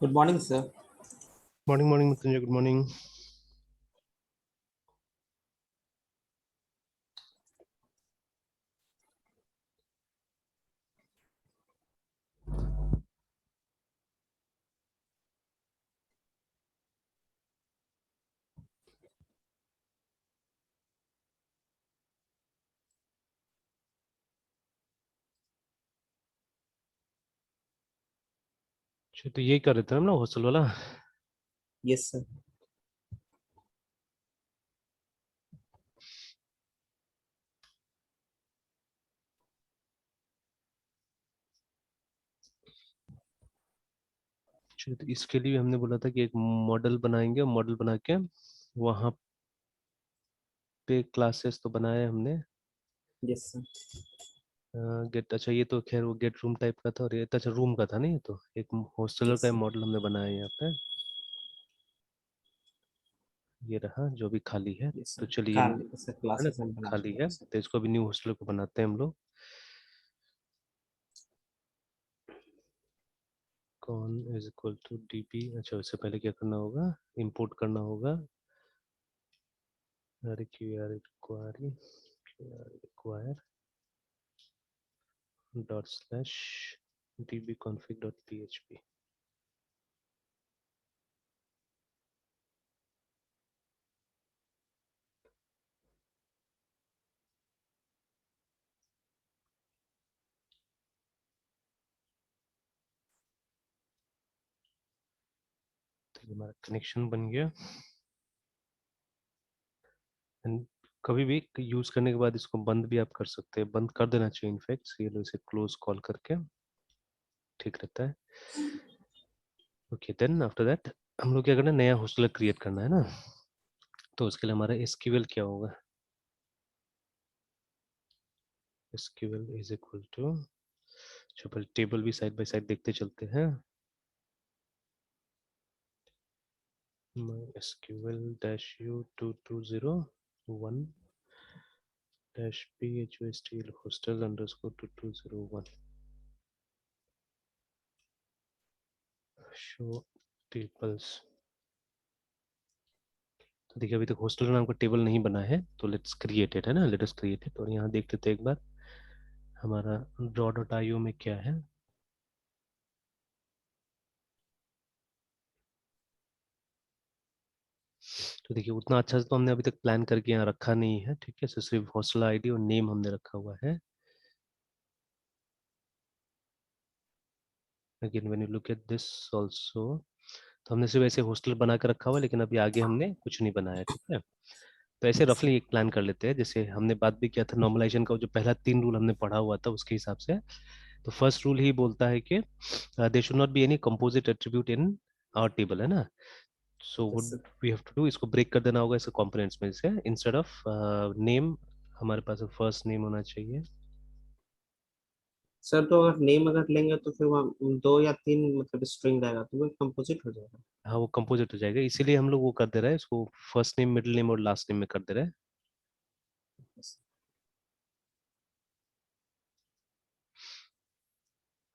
Good morning, sir. Morning morning Mrityunjay, good morning. अच्छा, तो यही कर रहे थे हम ना हॉस्टल वाला। Yes, sir. अच्छा, तो इसके लिए हमने बोला था कि एक मॉडल बनाएंगे, मॉडल बना के वहाँ पे क्लासेस तो बनाए हमने। Yes, sir. गेट, अच्छा ये तो खैर वो गेट रूम टाइप का था, और ये तो अच्छा रूम का था नहीं, ये तो एक हॉस्टलर Yes, का sir. मॉडल हमने बनाया है यहाँ पे। ये रहा जो भी खाली है। Yes, तो sir. चलिए, खाली sir है ना, classes हम बना खाली चुके है हैं sir. तो इसको भी न्यू हॉस्टलर को बनाते हैं हम लोग। कौन इज इक्वल टू डीपी। अच्छा, उससे पहले क्या करना होगा, इंपोर्ट करना होगा require dot slash dbconfig dot php। तो ये हमारा कनेक्शन बन गया। एंड कभी भी यूज करने के बाद इसको बंद भी आप कर सकते हैं, बंद कर देना चाहिए इनफैक्ट, ये लो इसे क्लोज कॉल करके ठीक रहता है। ओके, देन आफ्टर दैट हम लोग क्या करना है, नया हॉस्टल क्रिएट करना है ना। तो उसके लिए हमारा एसक्यूएल क्या होगा, एसक्यूएल इज इक्वल टू, अच्छा पहले टेबल भी साइड बाय साइड देखते चलते हैं। mysql dash u 2201 dash phostl hostel underscore 2201 show tables। तो देखिए अभी तक हॉस्टल नाम का टेबल नहीं बना है, तो लेट्स क्रिएट इट, है ना, लेट अस क्रिएट इट। और यहाँ देख लेते हैं एक बार हमारा draw डॉट आईओ में क्या है। तो देखिए उतना अच्छा से तो हमने अभी तक प्लान करके यहाँ रखा नहीं है, ठीक है, सिर्फ हॉस्टल आईडी और नेम हमने रखा हुआ है। Again when you look at this also, तो हमने सिर्फ ऐसे हॉस्टल बना के रखा हुआ है, लेकिन अभी आगे हमने कुछ नहीं बनाया, ठीक है। तो ऐसे Yes, sir. रफली एक प्लान कर लेते हैं, जैसे हमने बात भी किया था नॉर्मलाइजेशन का, जो पहला 3 रूल हमने पढ़ा हुआ था उसके हिसाब से। तो फर्स्ट रूल ही बोलता है कि there should not be any composite attribute in our table, है ना। So Yes, what sir. We have to do, इसको ब्रेक कर देना होगा इसके कंपोनेंट्स में से। इंस्टेड ऑफ नेम हमारे पास फर्स्ट नेम होना चाहिए। सर तो अगर नेम अगर लेंगे तो फिर वहाँ दो या तीन मतलब स्ट्रिंग रहेगा तो वो कंपोजिट हो जाएगा। हाँ वो कंपोजिट हो जाएगा, इसीलिए हम लोग वो कर दे रहे हैं इसको, फर्स्ट नेम मिडिल नेम और लास्ट नेम में कर दे रहे हैं। Yes,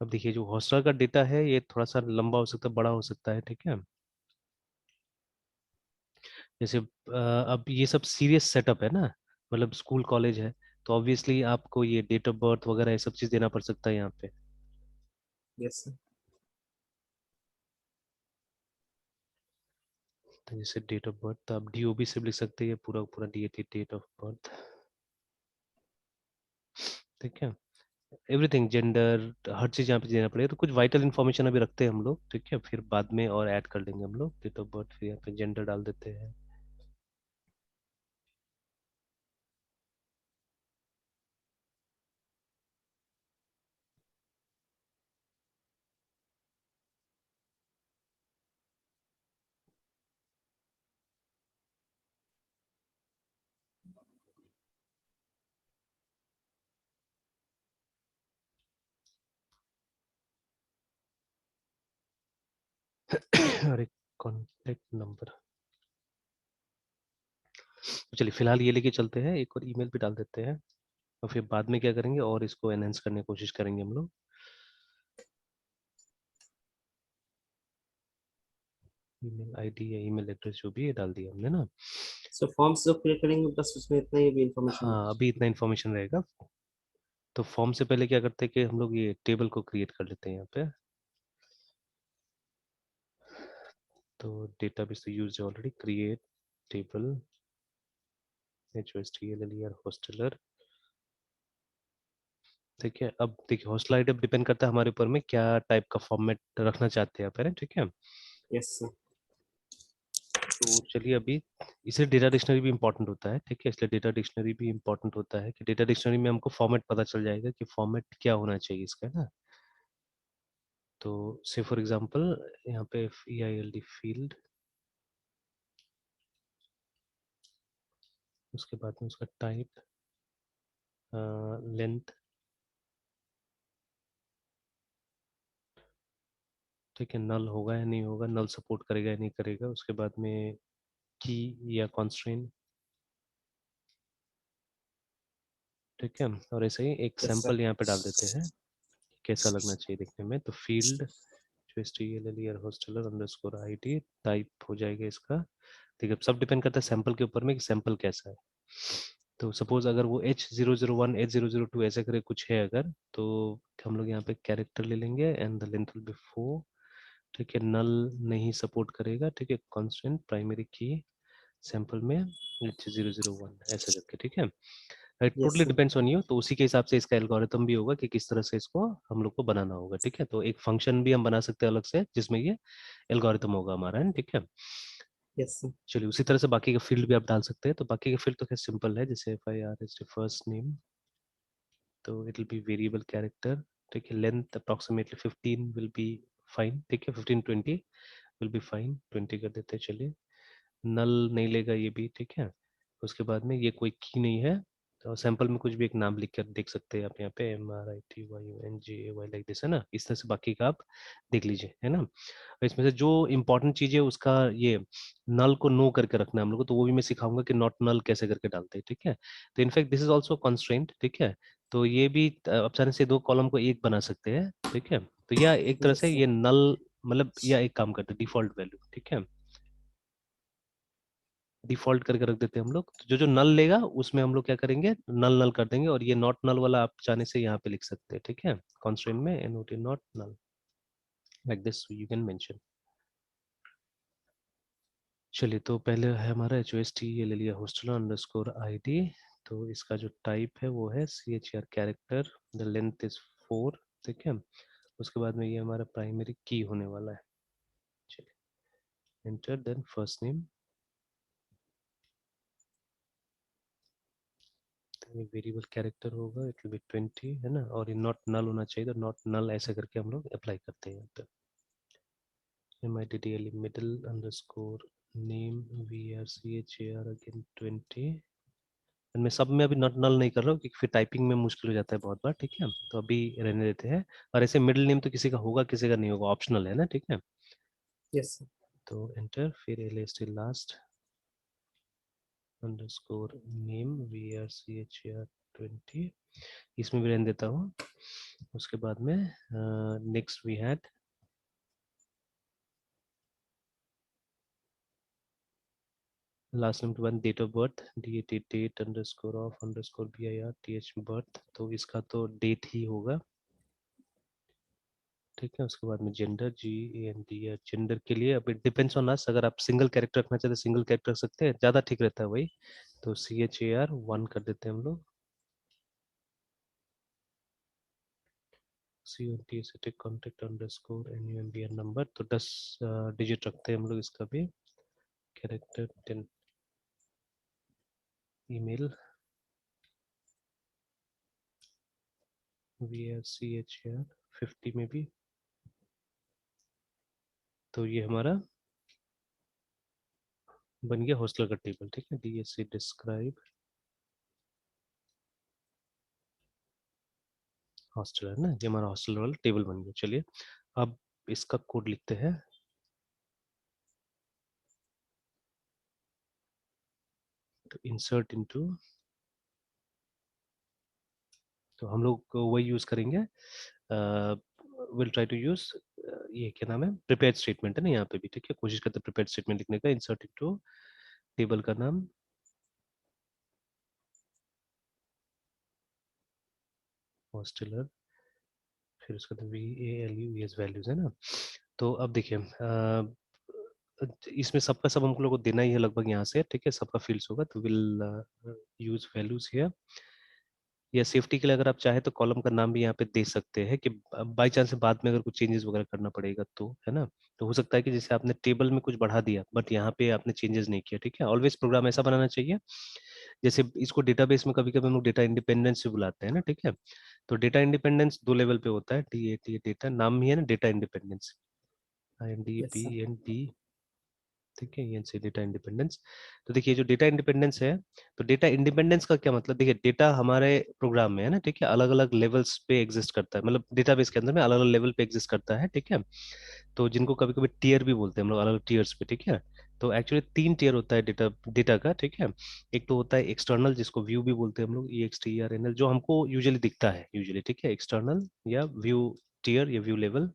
अब देखिए जो हॉस्टल का डेटा है ये थोड़ा सा लंबा हो सकता है, बड़ा हो सकता है, ठीक है। जैसे अब ये सब सीरियस सेटअप है ना, मतलब स्कूल कॉलेज है, तो ऑब्वियसली आपको ये डेट ऑफ बर्थ वगैरह ये सब चीज देना पड़ सकता है यहाँ पे। yes, sir. तो जैसे डेट ऑफ बर्थ तो आप डीओबी से भी लिख सकते हैं, पूरा पूरा डीएटी डेट ऑफ बर्थ, ठीक है। एवरीथिंग जेंडर, हर चीज यहाँ पे देना पड़ेगा। तो कुछ वाइटल इन्फॉर्मेशन अभी रखते हैं हम लोग, ठीक है, फिर बाद में और ऐड कर लेंगे हम लोग। डेट ऑफ बर्थ, फिर यहाँ पे जेंडर डाल देते हैं। और एक कॉन्टेक्ट नंबर। तो चलिए फिलहाल ये लेके चलते हैं, एक और ईमेल भी डाल देते हैं, और फिर बाद में क्या करेंगे और इसको एनहेंस करने की कोशिश करेंगे हम लोग। ईमेल आईडी या ईमेल एड्रेस जो भी है डाल दिया हमने ना। सो फॉर्म्स जो फिल करेंगे बस उसमें इतना ही भी इंफॉर्मेशन। हाँ अभी इतना इन्फॉर्मेशन रहेगा। तो फॉर्म से पहले क्या करते हैं कि हम लोग ये टेबल को क्रिएट कर लेते हैं यहाँ पे। तो डेटाबेस तो यूज है already, create table HOSTLER hosteller. ठीक है, अब देखिए हॉस्टल आईडी अब डिपेंड करता है हमारे ऊपर में क्या टाइप का फॉर्मेट रखना चाहते हैं आप, है ना, ठीक है। Yes sir. तो चलिए अभी इसे डेटा डिक्शनरी भी इंपॉर्टेंट होता है, ठीक है, इसलिए डेटा डिक्शनरी भी इंपॉर्टेंट होता है कि डेटा डिक्शनरी में हमको फॉर्मेट पता चल जाएगा कि फॉर्मेट क्या होना चाहिए इसका ना। तो से फॉर एग्जांपल यहाँ पे FEILD फील्ड, उसके बाद में उसका टाइप, लेंथ, ठीक है, नल होगा या नहीं होगा, नल सपोर्ट करेगा या नहीं करेगा, उसके बाद में की या कॉन्स्ट्रेंट, ठीक है। और ऐसे ही एक यस सर। सैंपल यहाँ पे डाल देते हैं कैसा लगना चाहिए देखने में। तो फील्ड जो STLLER hosteller underscore ID type हो जाएगा इसका। ठीक है, सब डिपेंड करता है सैंपल के ऊपर में कि सैंपल कैसा है। तो सपोज अगर वो H001 H002 ऐसे करे कुछ है अगर, तो हम लोग यहाँ पे कैरेक्टर ले लेंगे and the length will be 4, ठीक है। नल नहीं सपोर्ट करेगा, ठीक है, कांस्टेंट प्राइमरी की सैंपल में H001 ऐसे करके, ठीक है। Yes totally sir. Depends on you, तो उसी के हिसाब से इसका एल्गोरिथम भी होगा कि किस तरह से इसको हम लोग को बनाना होगा, ठीक है। तो एक फंक्शन भी हम बना सकते हैं अलग से जिसमें ये एल्गोरिथम होगा हमारा, है, ठीक है। Yes sir. चलिए उसी तरह से बाकी का फील्ड भी आप डाल सकते हैं। तो बाकी का फील्ड तो खैर सिंपल है, जैसे FIR फर्स्ट नेम, तो it will B variable character, ठीक है। Length approximately 15 will be fine, ठीक है, 15-20 विल बी फाइन, 20 कर देते हैं चलिए। नल नहीं लेगा ये भी, ठीक है। उसके बाद में ये कोई की नहीं है, तो सैंपल में कुछ भी एक नाम लिख कर देख सकते हैं आप यहाँ पे, MRITYUNGAY लाइक दिस, है ना। इस तरह से बाकी का आप देख लीजिए, है ना। और इसमें से जो इंपॉर्टेंट चीज है उसका ये नल को नो करके रखना है हम लोग को, तो वो भी मैं सिखाऊंगा कि नॉट नल कैसे करके डालते हैं, ठीक है। तो in fact this is also constraint, ठीक है। तो ये भी अचानक से दो कॉलम को एक बना सकते हैं, ठीक है। तो यह एक तरह यस से सर। ये नल मतलब यह एक काम करता है डिफॉल्ट वैल्यू, ठीक है, डिफॉल्ट करके रख देते हैं हम लोग। तो जो जो नल लेगा उसमें हम लोग क्या करेंगे, नल नल कर देंगे। और ये नॉट नल वाला आप चाहने से यहाँ पे लिख सकते हैं, ठीक है, कॉन्स्ट्रेंट में NOT not null like this you can mention. चलिए तो पहले है हमारा HOST, ये ले लिया हॉस्टलर अंडरस्कोर ID। तो इसका जो टाइप है वो है CHR character, the length is 4, ठीक है। उसके बाद में ये हमारा प्राइमरी की होने वाला है। चलिए enter, then first name, variable character होगा, इट विल बी 20, है ना। और ये नॉट नल होना चाहिए, तो नॉट नल ऐसे करके हम लोग अप्लाई करते हैं यहाँ पे। MIDDLE middle underscore name VRCHAR again 20। मैं सब में अभी नॉट नल नहीं कर रहा हूँ क्योंकि फिर टाइपिंग में मुश्किल हो जाता है बहुत बार, ठीक है। तो अभी रहने देते हैं। और ऐसे मिडिल नेम तो किसी का होगा किसी का नहीं होगा, ऑप्शनल है ना, ठीक है। Yes sir. तो एंटर, फिर LST last underscore name VRCHAR 20, इसमें भी रहने देता हूँ। उसके बाद में next we had last name के बाद date of birth, DAT date underscore of underscore BIR TH birth, तो इसका तो डेट ही होगा, ठीक है। उसके बाद में जेंडर GAND, जेंडर के लिए अब इट डिपेंड्स ऑन अस, अगर आप सिंगल कैरेक्टर रखना चाहते हैं सिंगल कैरेक्टर रख सकते हैं, ज़्यादा ठीक रहता है वही। तो CHAR 1 कर देते हैं हम लोग। CONTST contact underscore NUMBR number, तो 10 डिजिट रखते हैं हम लोग इसका भी। कैरेक्टर 10, ईमेल VRCHAR 50 में भी। तो ये हमारा बन गया हॉस्टलर का टेबल, ठीक है। DSC डिस्क्राइब हॉस्टल, है ना, ये हमारा हॉस्टल वाला टेबल बन गया। चलिए अब इसका कोड लिखते हैं। तो इंसर्ट इनटू, तो हम लोग वही यूज करेंगे, विल ट्राई टू यूज ये क्या नाम है, प्रिपेयर्ड स्टेटमेंट है ना यहाँ पे भी, ठीक है। कोशिश करते हैं प्रिपेयर्ड स्टेटमेंट लिखने का। इंसर्ट इनटू टेबल का नाम हॉस्टलर, फिर उसके बाद VALU वैल्यूज है ना। तो अब देखिए इसमें सबका सब हम लोग को देना ही है लगभग यहाँ से, ठीक है। सबका फील्ड्स होगा तो विल यूज वैल्यूज हियर। या सेफ्टी के लिए अगर आप चाहे तो कॉलम का नाम भी यहाँ पे दे सकते हैं कि बाई चांस बाद में अगर कुछ चेंजेस वगैरह करना पड़ेगा तो, है ना। तो हो सकता है कि जैसे आपने टेबल में कुछ बढ़ा दिया बट यहाँ पे आपने चेंजेस नहीं किया, ठीक है। ऑलवेज प्रोग्राम ऐसा बनाना चाहिए, जैसे इसको डेटाबेस में कभी कभी हम लोग डेटा इंडिपेंडेंस भी बुलाते हैं ना, ठीक है। तो डेटा इंडिपेंडेंस दो लेवल पे होता है, DAT डेटा नाम ही है ना, data independence, yes sir. INDEPND, ठीक है, ये से डेटा इंडिपेंडेंस। तो देखिए जो डेटा इंडिपेंडेंस है, तो डेटा इंडिपेंडेंस का क्या मतलब, देखिए डेटा हमारे प्रोग्राम में है ना, ठीक है, अलग अलग लेवल्स पे एग्जिस्ट करता है, मतलब डेटाबेस के अंदर में अलग अलग लेवल पे एग्जिस्ट करता है, ठीक है। तो जिनको कभी कभी टीयर भी बोलते हैं हम लोग, अलग अलग टीयर्स पे, ठीक है। तो एक्चुअली 3 टीयर होता है डेटा डेटा का, ठीक है। एक तो होता है एक्सटर्नल, जिसको व्यू भी बोलते हैं हम लोग, EXTERNL, जो हमको यूजुअली दिखता है यूजुअली, ठीक है, एक्सटर्नल या व्यू टीयर या व्यू लेवल,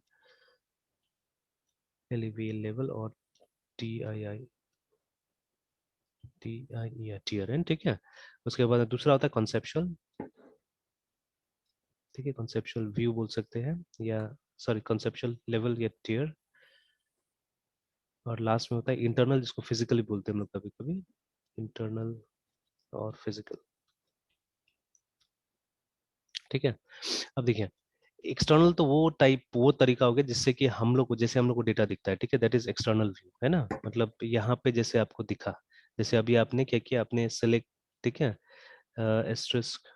LEVL लेवल, और TII TIER, ठीक है। उसके बाद दूसरा होता है कॉन्सेप्चुअल, ठीक है, कॉन्सेप्चुअल व्यू बोल सकते हैं, या सॉरी कॉन्सेप्चुअल लेवल या टीयर। और लास्ट में होता है इंटरनल, जिसको फिजिकली बोलते हैं हम लोग कभी कभी, इंटरनल और फिजिकल, ठीक है। अब देखिए एक्सटर्नल तो वो टाइप, वो तरीका हो गया जिससे कि हम लोग को, जैसे हम लोग को डेटा दिखता है, ठीक है, दैट इज एक्सटर्नल व्यू, है ना। मतलब यहाँ पे जैसे आपको दिखा, जैसे अभी आपने क्या किया, आपने सेलेक्ट, ठीक है, एस्ट्रिस्क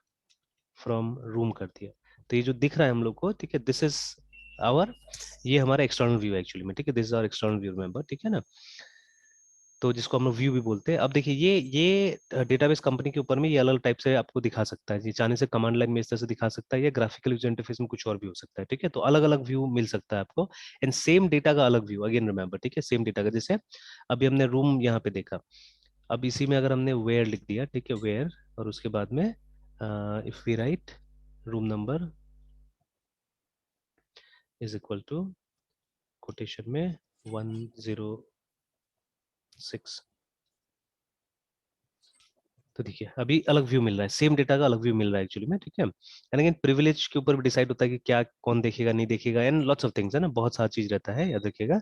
फ्रॉम रूम कर दिया, तो ये जो दिख रहा है हम लोग को, ठीक है, दिस इज आवर, ये हमारा एक्सटर्नल व्यू है एक्चुअली में, ठीक है, this is our external view, remember, ठीक है ना। तो जिसको हम लोग व्यू भी बोलते हैं। अब देखिए ये डेटाबेस कंपनी के ऊपर में ये अलग अलग टाइप से आपको दिखा सकता है, ये चाहने से कमांड लाइन में इस तरह से दिखा सकता है, या ग्राफिकल यूजर इंटरफेस में कुछ और भी हो सकता है, ठीक है। तो अलग अलग व्यू मिल सकता है आपको, एंड सेम डेटा का अलग व्यू, अगेन रिमेंबर, ठीक है, सेम डेटा का। जैसे अभी हमने रूम यहाँ पे देखा, अब इसी में अगर हमने वेयर लिख दिया, ठीक है, वेयर, और उसके बाद में if we write room number is equal to quotation में 106, तो देखिए अभी अलग व्यू मिल रहा है, सेम डेटा का अलग व्यू मिल रहा है एक्चुअली में, ठीक है। एंड अगेन प्रिविलेज के ऊपर भी डिसाइड होता है कि क्या कौन देखेगा नहीं देखेगा, एंड लॉट्स ऑफ थिंग्स है ना, बहुत सारा चीज रहता है, याद रखिएगा।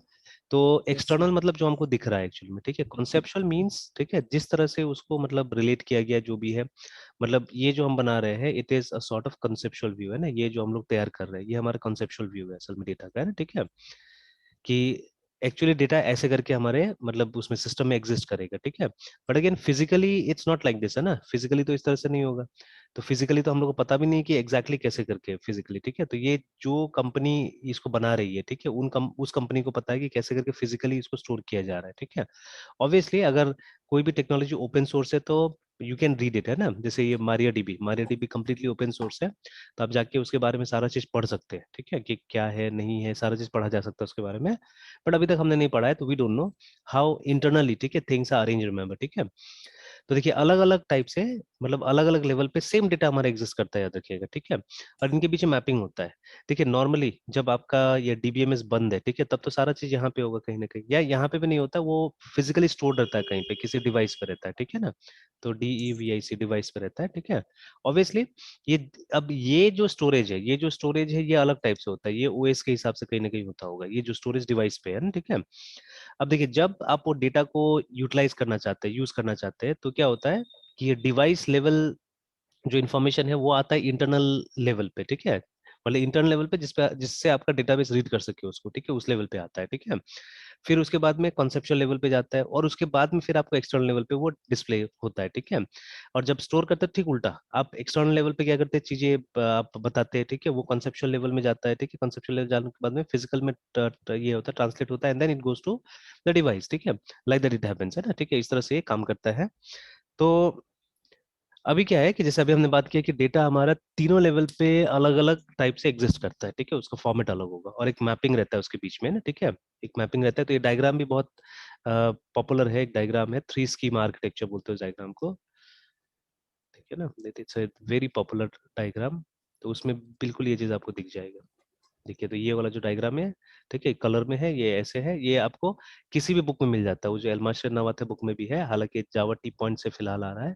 तो यस सर। एक्सटर्नल मतलब जो हमको दिख रहा है एक्चुअली में, ठीक है। कॉन्सेप्चुअल मींस, ठीक है, जिस तरह से उसको मतलब रिलेट किया गया जो भी है, मतलब ये जो हम बना रहे हैं it is a sort of conceptual view, है ना, ये जो हम लोग तैयार कर रहे हैं ये हमारा कंसेप्चुअल व्यू है असल में डेटा का, है ना, ठीक है। कि एक्चुअली डेटा ऐसे करके हमारे मतलब उसमें सिस्टम में एग्जिस्ट करेगा, ठीक है। But again physically it's not like this, है ना, फिजिकली तो इस तरह से नहीं होगा। तो फिजिकली तो हम लोग को पता भी नहीं कि एग्जैक्टली कैसे करके फिजिकली, ठीक है। तो ये जो कंपनी इसको बना रही है, ठीक है, उस कंपनी को पता है कि कैसे करके फिजिकली इसको स्टोर किया जा रहा है, ठीक है। ऑब्वियसली अगर कोई भी टेक्नोलॉजी ओपन सोर्स है तो यू कैन रीड इट, है ना। जैसे ये Maria dB completely open source है, तो आप जाके उसके बारे में सारा चीज पढ़ सकते हैं, ठीक है, कि क्या है नहीं है, सारा चीज पढ़ा जा सकता है उसके बारे में। बट अभी तक हमने नहीं पढ़ा है, तो we don't know how internally, ठीक है, थिंग्स आर अरेंज, रिमेंबर, ठीक है। तो देखिए अलग अलग टाइप से, मतलब अलग अलग लेवल पे सेम डेटा हमारा एग्जिस्ट करता है, याद रखिएगा, ठीक है। और इनके पीछे मैपिंग होता है। देखिए नॉर्मली जब आपका ये DBMS बंद है, ठीक है, तब तो सारा चीज यहाँ पे होगा कहीं ना कहीं, या यहाँ पे भी नहीं होता, वो फिजिकली स्टोर रहता है कहीं पे, किसी डिवाइस पे रहता है, ठीक है ना। तो DEVIC डिवाइस पे रहता है, ठीक है। ऑब्वियसली ये, अब ये जो स्टोरेज है ये अलग टाइप से होता है, ये OS के हिसाब से कहीं ना कहीं होता होगा, ये जो स्टोरेज डिवाइस पे है ना, ठीक है। अब देखिए जब आप वो डेटा को यूटिलाइज करना चाहते हैं, यूज करना चाहते हैं, तो क्या होता है कि ये डिवाइस लेवल जो इन्फॉर्मेशन है वो आता है इंटरनल लेवल पे, ठीक है। मतलब इंटरनल लेवल पे जिससे आपका डेटाबेस रीड कर सके उसको, ठीक है, उस लेवल पे आता है, ठीक है। फिर उसके बाद में कॉन्सेप्चुअल लेवल पे जाता है, और उसके बाद में फिर आपको एक्सटर्नल लेवल पे वो डिस्प्ले होता है, ठीक है। और जब स्टोर करते हैं ठीक उल्टा, आप एक्सटर्नल लेवल पे क्या करते हैं, चीजें आप बताते हैं, ठीक है, वो कॉन्सेप्चुअल लेवल में जाता है, ठीक है। कॉन्सेप्चुअल लेवल जाने के बाद में फिजिकल में ये होता है, ट्रांसलेट होता है, and then it goes to the device, ठीक है। लाइक दैट इट हैपेंस, है ना, ठीक है, इस तरह से ये काम करता है। तो अभी क्या है कि जैसे अभी हमने बात किया कि डेटा हमारा तीनों लेवल पे अलग अलग टाइप से एग्जिस्ट करता है, ठीक है, उसका फॉर्मेट अलग होगा, और एक मैपिंग रहता है उसके बीच में ना, ठीक है। एक मैपिंग रहता है, तो ये डायग्राम भी बहुत पॉपुलर है, एक डायग्राम है, 3 स्कीमा आर्किटेक्चर बोलते हैं उस डायग्राम को, ठीक है ना। इट्स वेरी पॉपुलर डायग्राम, तो उसमें बिल्कुल ये चीज आपको दिख जाएगा। देखिए तो ये वाला जो डायग्राम है, ठीक है, कलर में है, ये ऐसे है, ये आपको किसी भी बुक में मिल जाता है, वो जो एलमास्टर नवाथे बुक में भी है, हालांकि जावा टी पॉइंट से फिलहाल आ रहा है।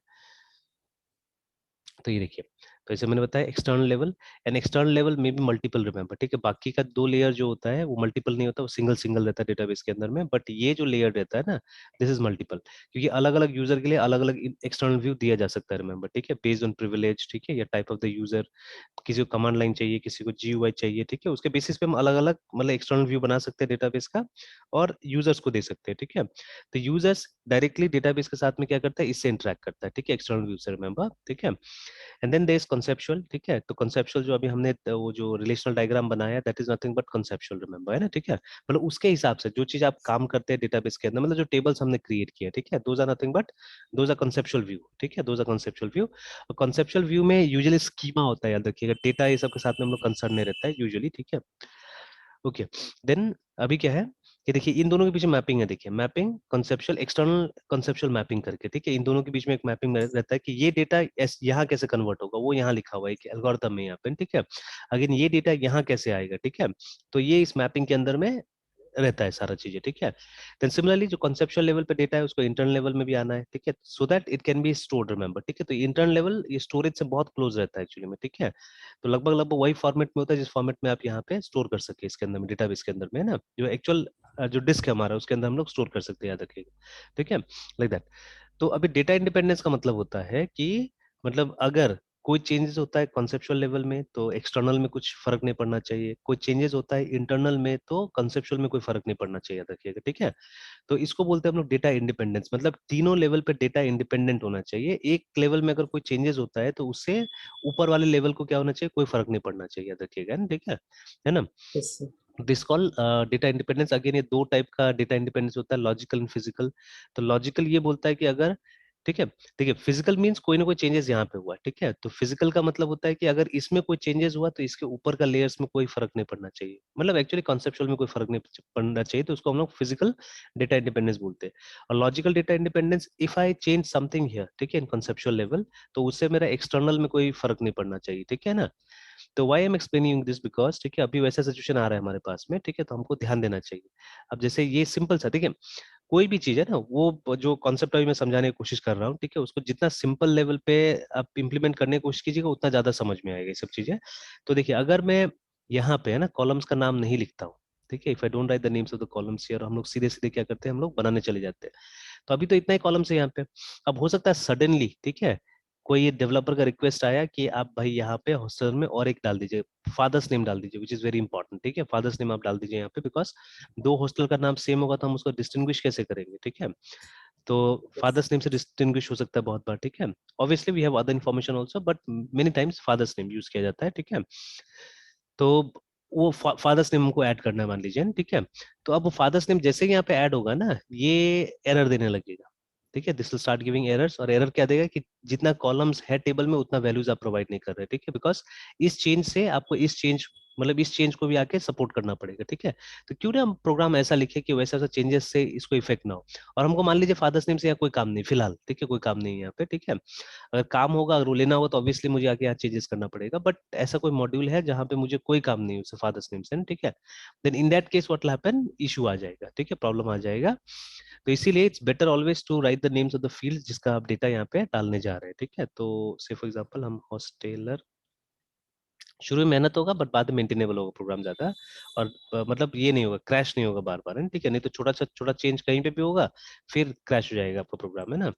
तो ये देखिए, तो जैसे मैंने बताया external level, and external level में भी मल्टीपल, रिमेंबर, ठीक है, बाकी का 2 लेयर जो होता है वो मल्टीपल नहीं होता, वो सिंगल सिंगल रहता है डेटाबेस के अंदर में, बट ये जो लेयर रहता है ना, दिस इज मल्टीपल, क्योंकि अलग अलग यूजर के लिए अलग अलग एक्सटर्नल व्यू दिया जा सकता है, रिमेंबर, ठीक है, बेस्ड ऑन प्रिविलेज, ठीक है, या टाइप ऑफ द यूजर, किसी को कमांड लाइन चाहिए, किसी को जीयूआई चाहिए, ठीक है, उसके बेसिस पे हम अलग अलग मतलब एक्सटर्नल व्यू बना सकते हैं डेटाबेस का, और यूजर्स को दे सकते हैं, ठीक है। तो यूजर्स डायरेक्टली डेटाबेस के साथ में क्या करता है, इससे इंटरेक्ट करता है, ठीक है, एक्सटर्नल व्यू से, रिमेंबर, ठीक है। And then there is conceptual, ठीक है, तो कॉन्सेप्चुअल जो अभी हमने वो जो रिलेशनल डायग्राम बनाया, that is nothing but conceptual, remember, है ना, ठीक है, मतलब उसके हिसाब से जो चीज आप काम करते हैं डेटाबेस के अंदर, मतलब जो टेबल्स हमने क्रिएट किया, ठीक है, those are nothing but those are conceptual view, ठीक है, those are conceptual view. Conceptual view में यूजुअली स्कीमा होता है, याद रखिएगा, डेटा ये सब के साथ में हम लोग कंसर्न नहीं रहता है यूजुअली, ठीक है। ओके, देन अभी क्या है कि देखिए इन दोनों के बीच में मैपिंग है, देखिए mapping conceptual external conceptual mapping करके, ठीक है, इन दोनों के बीच में एक मैपिंग रहता है कि ये डेटा यहाँ कैसे कन्वर्ट होगा, वो यहाँ लिखा हुआ है कि एल्गोरिथम में यहाँ पे, ठीक है, अगेन ये डेटा यहाँ कैसे आएगा, ठीक है, तो ये इस मैपिंग के अंदर में रहता है सारा चीजें, ठीक है। देन सिमिलरली जो कॉन्सेप्चुअल लेवल पे डेटा है उसको इंटरनल लेवल में भी आना है, ठीक है, so that it can be stored, remember, ठीक है, तो इंटरनल लेवल ये स्टोरेज से बहुत क्लोज रहता है एक्चुअली में, ठीक है, तो लगभग लगभग वही फॉर्मेट में होता है जिस फॉर्मेट में आप यहाँ पे स्टोर कर सके, इसके अंदर में डेटाबेस के अंदर में, है ना, जो एक्चुअल जो डिस्क है हमारा उसके अंदर हम लोग स्टोर कर सकते हैं, याद रखिएगा, ठीक है, लाइक दैट। तो अभी डेटा इंडिपेंडेंस का मतलब होता है कि मतलब अगर कोई चेंजेस होता है कॉन्सेप्चुअल लेवल में तो एक्सटर्नल में कुछ फर्क नहीं पड़ना चाहिए, कोई चेंजेस होता है इंटरनल में तो कॉन्सेप्चुअल में कोई फर्क नहीं पड़ना चाहिए, याद रखिएगा, ठीक है। तो इसको बोलते हैं हम लोग डेटा इंडिपेंडेंस, मतलब तीनों लेवल पे डेटा इंडिपेंडेंट होना चाहिए, एक लेवल में अगर कोई चेंजेस होता है तो उससे ऊपर वाले लेवल को क्या होना चाहिए, कोई फर्क नहीं पड़ना चाहिए, याद रखिएगा ना, ठीक है ना। Yes sir. This call data independence, again ये दो टाइप का डेटा इंडिपेंडेंस होता है, लॉजिकल एंड फिजिकल। तो लॉजिकल ये बोलता है कि अगर, ठीक है, देखिए फिजिकल मींस कोई ना कोई चेंजेस यहाँ पे हुआ, ठीक है, तो फिजिकल का मतलब होता है कि अगर इसमें कोई चेंजेस हुआ तो इसके ऊपर का लेयर्स में कोई फर्क नहीं पड़ना चाहिए, मतलब एक्चुअली कॉन्सेप्चुअल में कोई फर्क नहीं पड़ना चाहिए, तो उसको हम लोग फिजिकल डेटा इंडिपेंडेंस बोलते हैं। और logical data independence, if I change something here, ठीक है, इन कॉन्सेप्चुअल लेवल, तो उससे मेरा एक्सटर्नल में कोई फर्क नहीं पड़ना चाहिए, ठीक है ना। तो why am explaining this because, ठीक है, अभी वैसा सिचुएशन आ रहा है हमारे पास में, ठीक है, तो हमको ध्यान देना चाहिए। अब जैसे ये सिंपल सा, ठीक है, कोई भी चीज है ना, वो जो कॉन्सेप्ट अभी मैं समझाने की कोशिश कर रहा हूँ, ठीक है, उसको जितना सिंपल लेवल पे आप इंप्लीमेंट करने की कोशिश कीजिएगा उतना ज्यादा समझ में आएगा ये सब चीजें। तो देखिए अगर मैं यहाँ पे है ना कॉलम्स का नाम नहीं लिखता हूँ, ठीक है, if I don't write the names of the columns here, हम लोग सीधे सीधे क्या करते हैं, हम लोग बनाने चले जाते हैं। तो अभी तो इतना ही कॉलम्स है यहाँ पे। अब हो सकता है सडनली, ठीक है, कोई डेवलपर का रिक्वेस्ट आया कि आप भाई यहाँ पे हॉस्टल में और एक डाल दीजिए, फादर्स नेम डाल दीजिए, विच इज वेरी इंपॉर्टेंट, ठीक है, फादर्स नेम आप डाल दीजिए यहाँ पे, बिकॉज दो हॉस्टल का नाम सेम होगा तो हम उसको डिस्टिंग्विश कैसे करेंगे, ठीक है। तो फादर्स नेम से डिस्टिंग्विश हो सकता है बहुत बार, ठीक है, obviously we have other information also but many times father's name use किया जाता है, ठीक है। तो वो फादर्स नेम हमको ऐड करना है मान लीजिए, ठीक है। तो अब वो फादर्स नेम जैसे ही यहाँ पे ऐड होगा ना, ये एरर देने लगेगा, ठीक है, this will start giving errors, और एरर क्या देगा कि जितना कॉलम्स है टेबल में उतना वैल्यूज आप प्रोवाइड नहीं कर रहे, ठीक है, बिकॉज इस चेंज से आपको इस चेंज मतलब इस चेंज को भी आके सपोर्ट करना पड़ेगा, ठीक है। तो क्यों ना हम प्रोग्राम ऐसा लिखे कि वैसा वैसा चेंजेस से इसको इफेक्ट ना हो। और हमको मान लीजिए फादर्स नेम से यहाँ कोई काम नहीं फिलहाल, ठीक है, कोई काम नहीं है यहाँ पे, ठीक है। अगर काम होगा, अगर वो लेना होगा तो ऑब्वियसली मुझे आगे यहाँ चेंजेस करना पड़ेगा, बट ऐसा कोई मॉड्यूल है जहाँ पे मुझे कोई काम नहीं है उससे फादर्स नेम से, ठीक है। Then in that case what will happen, issue आ जाएगा, ठीक है, प्रॉब्लम आ जाएगा। तो इसीलिए it's better always to write the names of the field जिसका आप डेटा यहाँ पे डालने जा रहे हैं, ठीक है। तो से फॉर एग्जांपल हम हॉस्टेलर, शुरू में मेहनत होगा बट बाद में मेंटेनेबल होगा प्रोग्राम ज्यादा, और मतलब ये नहीं होगा, क्रैश नहीं होगा बार बार, ठीक है, नहीं तो छोटा सा छोटा चेंज कहीं पे भी होगा फिर क्रैश हो जाएगा आपका प्रोग्राम, है ना।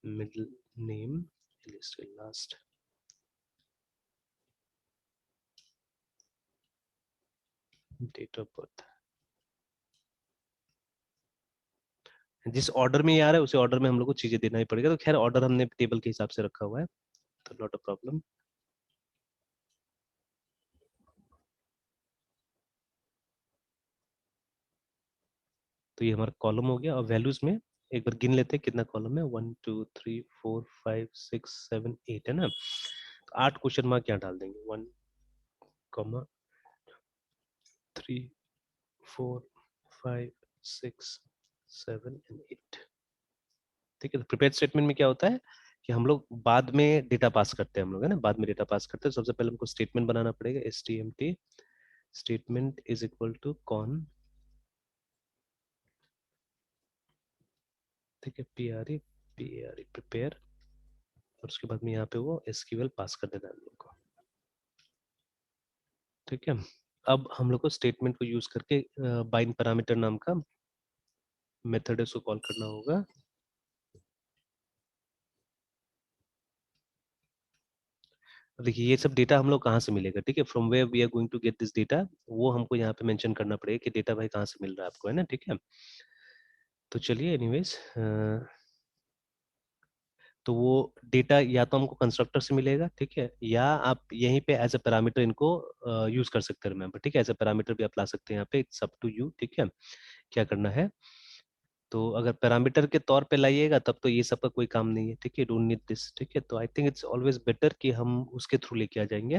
Middle name, last date of birth, जिस ऑर्डर में ये आ रहा है उसी ऑर्डर में हम लोग को चीजें देना ही पड़ेगा, तो खैर ऑर्डर हमने टेबल के हिसाब से रखा हुआ है, तो नॉट अ प्रॉब्लम। तो ये हमारा कॉलम हो गया, और वैल्यूज में एक बार गिन लेते हैं कितना कॉलम है, 1 2 3 4 5 6 7 8, है ना। तो 8 क्वेश्चन मार्क यहाँ डाल देंगे, 1, 2 3 4 5 6 7 एंड 8, ठीक है। तो प्रिपेयर्ड स्टेटमेंट में क्या होता है कि हम लोग बाद में डेटा पास करते हैं, हम लोग है ना, बाद में डेटा पास करते हैं। सबसे पहले हमको स्टेटमेंट बनाना पड़ेगा, stmt statement is equal to con, ठीक है, प्रिपेयर, और उसके बाद में यहाँ पे वो एसक्यूएल पास कर देना है हम लोग को, ठीक है। अब हम लोग को स्टेटमेंट को यूज करके बाइंड पैरामीटर नाम का मेथड है उसको कॉल करना होगा। देखिए ये सब डेटा हम लोग कहाँ से मिलेगा, ठीक है, from where we are going to get this data, वो हमको यहाँ पे मेंशन करना पड़ेगा कि डेटा भाई कहाँ से मिल रहा है आपको, है ना, ठीक है। तो चलिए एनीवेज, तो वो डेटा या तो हमको कंस्ट्रक्टर से मिलेगा, ठीक है, या आप यहीं पे एज अ पैरामीटर इनको यूज कर सकते हैं, रिमेंबर, ठीक है, एज अ पैरामीटर भी आप ला सकते हैं यहाँ पे, इट्स अप टू यू, ठीक है, क्या करना है। तो अगर पैरामीटर के तौर पे लाइएगा तब तो ये सब का कोई काम नहीं है, ठीक है, डोंट नीड दिस, ठीक है। तो I think it's always better कि हम उसके थ्रू लेके आ जाएंगे,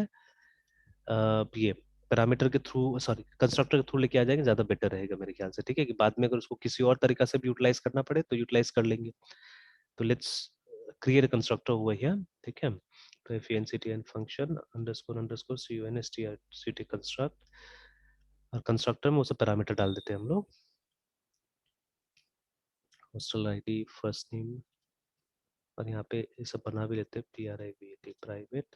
ये पैरामीटर के थ्रू, सॉरी कंस्ट्रक्टर के थ्रू लेके आ जाएंगे, ज्यादा बेटर रहेगा मेरे ख्याल से, ठीक है, कि बाद में अगर उसको किसी और तरीका से भी यूटिलाइज करना पड़े तो यूटिलाइज कर लेंगे। तो लेट्स क्रिएट अ कंस्ट्रक्टर हुआ है, ठीक है। तो finctn function underscore underscore cunstrct construct, और कंस्ट्रक्टर में उसे पैरामीटर डाल देते हैं हम लोग, हॉस्टल आईडी, फर्स्ट नेम, और यहाँ पे ये सब बना भी लेते हैं, private प्राइवेट,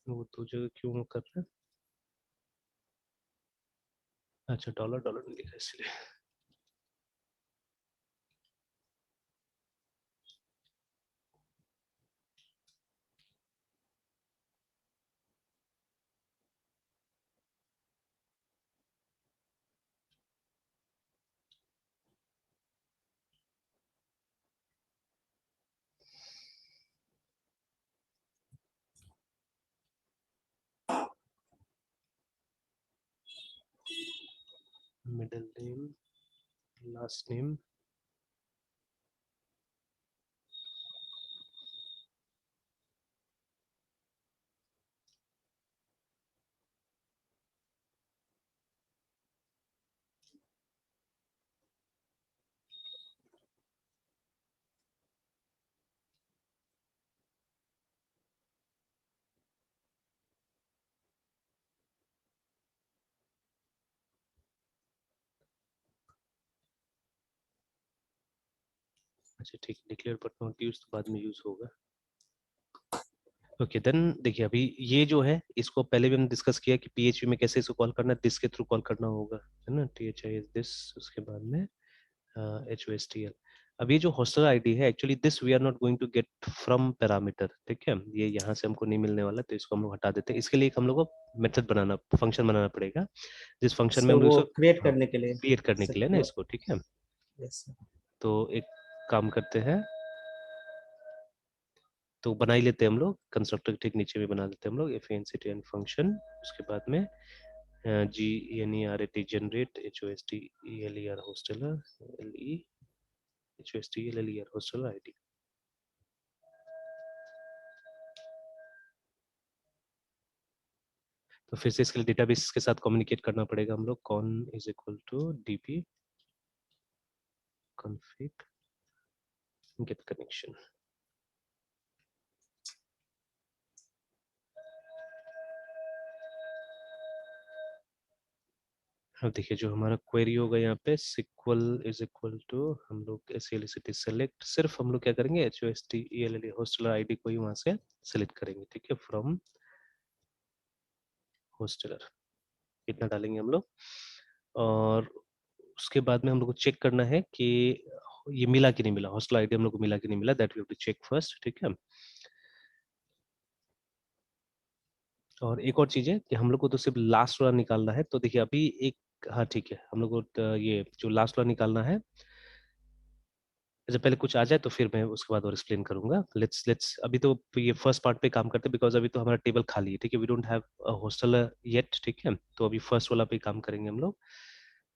वो दो जगह क्यों कर रहे हैं, अच्छा डॉलर डॉलर नहीं लिखा इसलिए। मिडिल नेम, लास्ट नेम, अच्छा ठीक, डिक्लेयर बट नॉट यूज तो बाद में यूज होगा। ओके देन देखिए, अभी ये जो है इसको पहले भी हमने डिस्कस किया कि पीएचपी में कैसे इसको कॉल करना है, दिस के थ्रू कॉल करना होगा, है ना, thi इज दिस, उसके बाद में hostl। अब ये जो हॉस्टल आईडी है, actually this we are not going to get from parameter, ठीक है, ये यहाँ से हमको नहीं मिलने वाला, तो इसको हम लोग हटा देते हैं। इसके लिए एक हम लोग को मेथड बनाना, फंक्शन बनाना पड़ेगा, जिस फंक्शन में सर हम लोग वो इसको क्रिएट करने के लिए क्रिएट करने सर के लिए ना इसको, ठीक है। Yes sir. तो एक काम करते हैं, तो बना ही लेते हैं हम लोग, कंस्ट्रक्टर के ठीक नीचे में बना देते हैं हम लोग finctn फंक्शन, उसके बाद में generate generate hostler hosteler le hostler hosteler id। तो फिर से इसके लिए डेटाबेस के साथ कम्युनिकेट करना पड़ेगा हम लोग, con is equal to dp config get connection। अब देखिए जो हमारा क्वेरी होगा यहाँ पे, SQL इज इक्वल टू, हम लोग SELCT सेलेक्ट, सिर्फ हम लोग क्या करेंगे, HOSTELL होस्टलर आईडी को ही वहां से सेलेक्ट करेंगे, ठीक है, फ्रॉम होस्टलर, इतना डालेंगे हम लोग। और उसके बाद में हम लोग को चेक करना है कि ये मिला कि नहीं मिला, हॉस्टल आईडी हम लोग को मिला कि नहीं मिला, that we have to check first, ठीक है। और एक और चीज है कि हम लोग को तो सिर्फ लास्ट वाला निकालना है, तो देखिए अभी एक, हाँ ठीक है, हम लोग को ये जो लास्ट वाला निकालना है, अच्छा पहले कुछ आ जाए तो फिर मैं उसके बाद और एक्सप्लेन करूंगा। लेट्स अभी तो ये फर्स्ट पार्ट पे काम करते हैं, बिकॉज अभी तो हमारा टेबल खाली है, ठीक है, we don't have a hostel yet, ठीक है, तो अभी फर्स्ट वाला पे काम करेंगे हम लोग।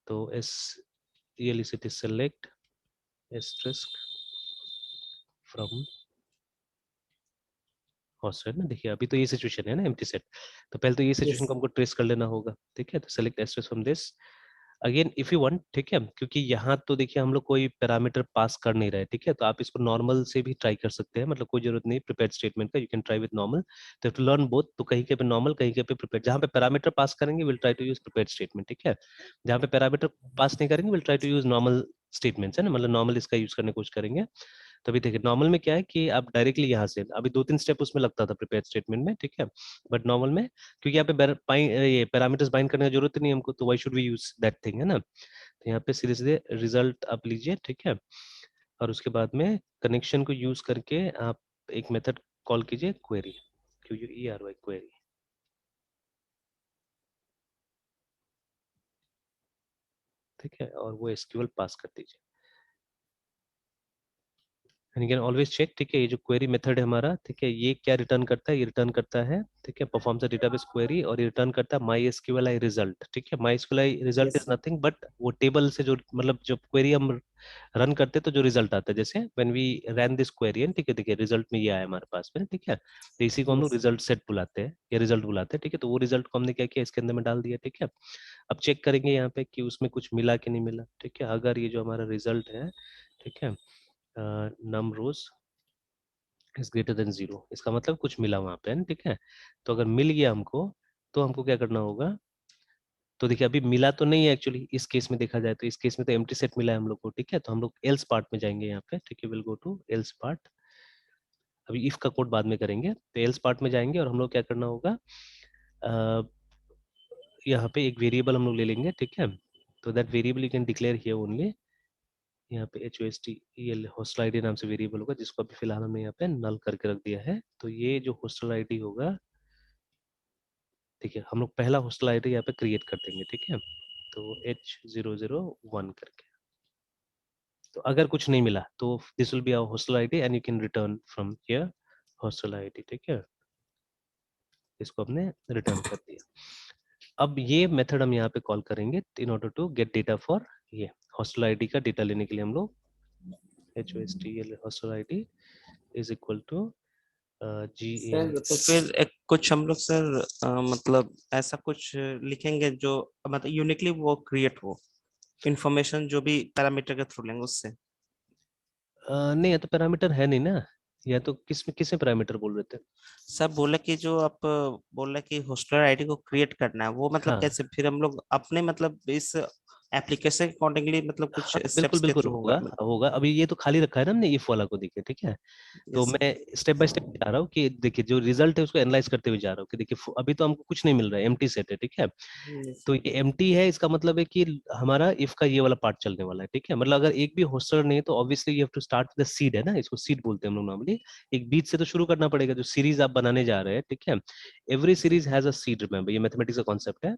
तो S ELECT select asterisk from hostel ना। देखिए अभी तो ये सिचुएशन है ना एम्प्टी सेट, तो पहले तो ये सिचुएशन यस को हमको ट्रेस कर लेना होगा, ठीक है। तो select asterisk from this again if you want, ठीक है, क्योंकि यहाँ तो देखिए हम लोग कोई पैरामीटर पास कर नहीं रहे, ठीक है, तो आप इसको नॉर्मल से भी ट्राई कर सकते हैं, मतलब कोई जरूरत नहीं प्रिपेयर्ड स्टेटमेंट का, you can try with normal. तो टू लर्न बोथ, तो कहीं के पे नॉर्मल कहीं के पे प्रिपेयर्ड, जहाँ पे पैरामीटर पास करेंगे will try to use prepared statement, ठीक है, जहाँ पे पैरामीटर पास नहीं करेंगे will try to use normal statements, है ना, मतलब नॉर्मल इसका यूज करने की कोशिश करेंगे। तो अभी देखिए नॉर्मल में क्या है कि आप डायरेक्टली यहाँ से, अभी 2-3 स्टेप उसमें लगता था प्रिपेयर स्टेटमेंट में, ठीक है, बट नॉर्मल में क्योंकि यहाँ पे ये पैरामीटर्स बाइंड करने की जरूरत नहीं हमको, तो why should we use that thing, है ना। तो यहाँ पे सीधे सीधे रिजल्ट आप लीजिए, ठीक है, और उसके बाद में कनेक्शन को यूज करके आप एक मेथड कॉल कीजिए क्वेरी, QUERY क्वेरी, ठीक है, और वो SQL पास कर दीजिए। And you can always check, ठीक है, ये जो क्वेरी मेथड है हमारा, ठीक है, ये क्या रिटर्न करता है, ये रिटर्न करता है, ठीक है, परफॉर्म द डेटाबेस क्वेरी, और ये रिटर्न करता है MySQLi रिजल्ट, ठीक है। MySQLi result is yes nothing but वो टेबल से जो, मतलब जब क्वेरी हम रन करते तो जो रिजल्ट आता है, जैसे when we run this query, ठीक है, देखिए रिजल्ट में ये आया हमारे पास में, ठीक है, तो इसी को हम लोग यस रिजल्ट सेट बुलाते हैं, ये रिजल्ट बुलाते हैं, ठीक है। तो वो रिजल्ट को हमने क्या किया, इसके अंदर में डाल दिया, ठीक है। अब चेक करेंगे यहाँ पे कि उसमें कुछ मिला कि नहीं मिला, ठीक है। अगर ये जो हमारा रिजल्ट है, ठीक है, नम रोज इज ग्रेटर देन 0, इसका मतलब कुछ मिला वहां पे, है ना, ठीक है। तो अगर मिल गया हमको, तो हमको क्या करना होगा, तो देखिए अभी मिला तो नहीं है एक्चुअली इस केस में, देखा जाए तो इस केस में तो एम्प्टी सेट मिला है हम लोग को, ठीक है। तो हम लोग एल्स पार्ट में जाएंगे यहाँ पे, ठीक है, will go to else part. अभी इफ का कोड बाद में करेंगे, तो एल्स पार्ट में जाएंगे और हम लोग क्या करना होगा, अ, यहाँ पे एक वेरिएबल हम लोग ले लेंगे, ठीक है। तो that variable you can declare here only, यहाँ पे HOSTEL हॉस्टल आईडी नाम से वेरिएबल होगा, जिसको अभी फिलहाल हमने यहाँ पे नल करके रख दिया है। तो ये जो हॉस्टल आईडी होगा, ठीक है, हम लोग पहला हॉस्टल आईडी यहाँ पे क्रिएट कर देंगे, ठीक है, तो H001 करके। तो अगर कुछ नहीं मिला तो this will be our hostel ID and you can return from here hostel ID, ठीक है, इसको हमने रिटर्न कर दिया। अब ये मेथड हम यहाँ पे कॉल करेंगे in order to get data for ये हॉस्टल आईडी का डेटा लेने के लिए हम लोग HOSTL hostel ID is equal to GAN। Sir. तो फिर एक कुछ हम लोग सर मतलब ऐसा कुछ लिखेंगे जो मतलब यूनिकली वो क्रिएट हो इंफॉर्मेशन जो भी पैरामीटर के थ्रू लेंगे उससे। नहीं ये तो पैरामीटर है नहीं ना, या तो किस में पैरामीटर बोल रहे थे। सब बोले कि जो आप बोल रहे कि होस्टलर आईडी को क्रिएट करना है वो मतलब हाँ कैसे फिर हम लोग अपने मतलब इस एप्लीकेशन के अकॉर्डिंगली मतलब कुछ हाँ बिल्कुल स्टेप्स के बिल्कुल थ्रू होगा, होगा मतलब। होगा। अभी ये तो खाली रखा है ना हमने इफ वाला को, देखिए, ठीक है। तो यस मैं स्टेप बाय स्टेप जा रहा हूँ कि देखिए जो रिजल्ट है उसको एनालाइज करते हुए जा रहा हूँ कि देखिए अभी तो हमको कुछ नहीं मिल रहा है, एम्प्टी सेट है, ठीक है। यस तो ये एम्प्टी है, इसका मतलब है कि हमारा इफ का ये वाला पार्ट चलने वाला है, ठीक है। मतलब अगर एक भी होस्टर नहीं है तो obviously you have to start with the seed, है ना, इसको सीड बोलते हैं हम लोग नॉर्मली। एक बीच से तो शुरू करना पड़ेगा, जो सीरीज आप बनाने जा रहे हैं, ठीक है। Every series has a seed, remember, ये मैथमेटिक्स का कॉन्सेप्ट है।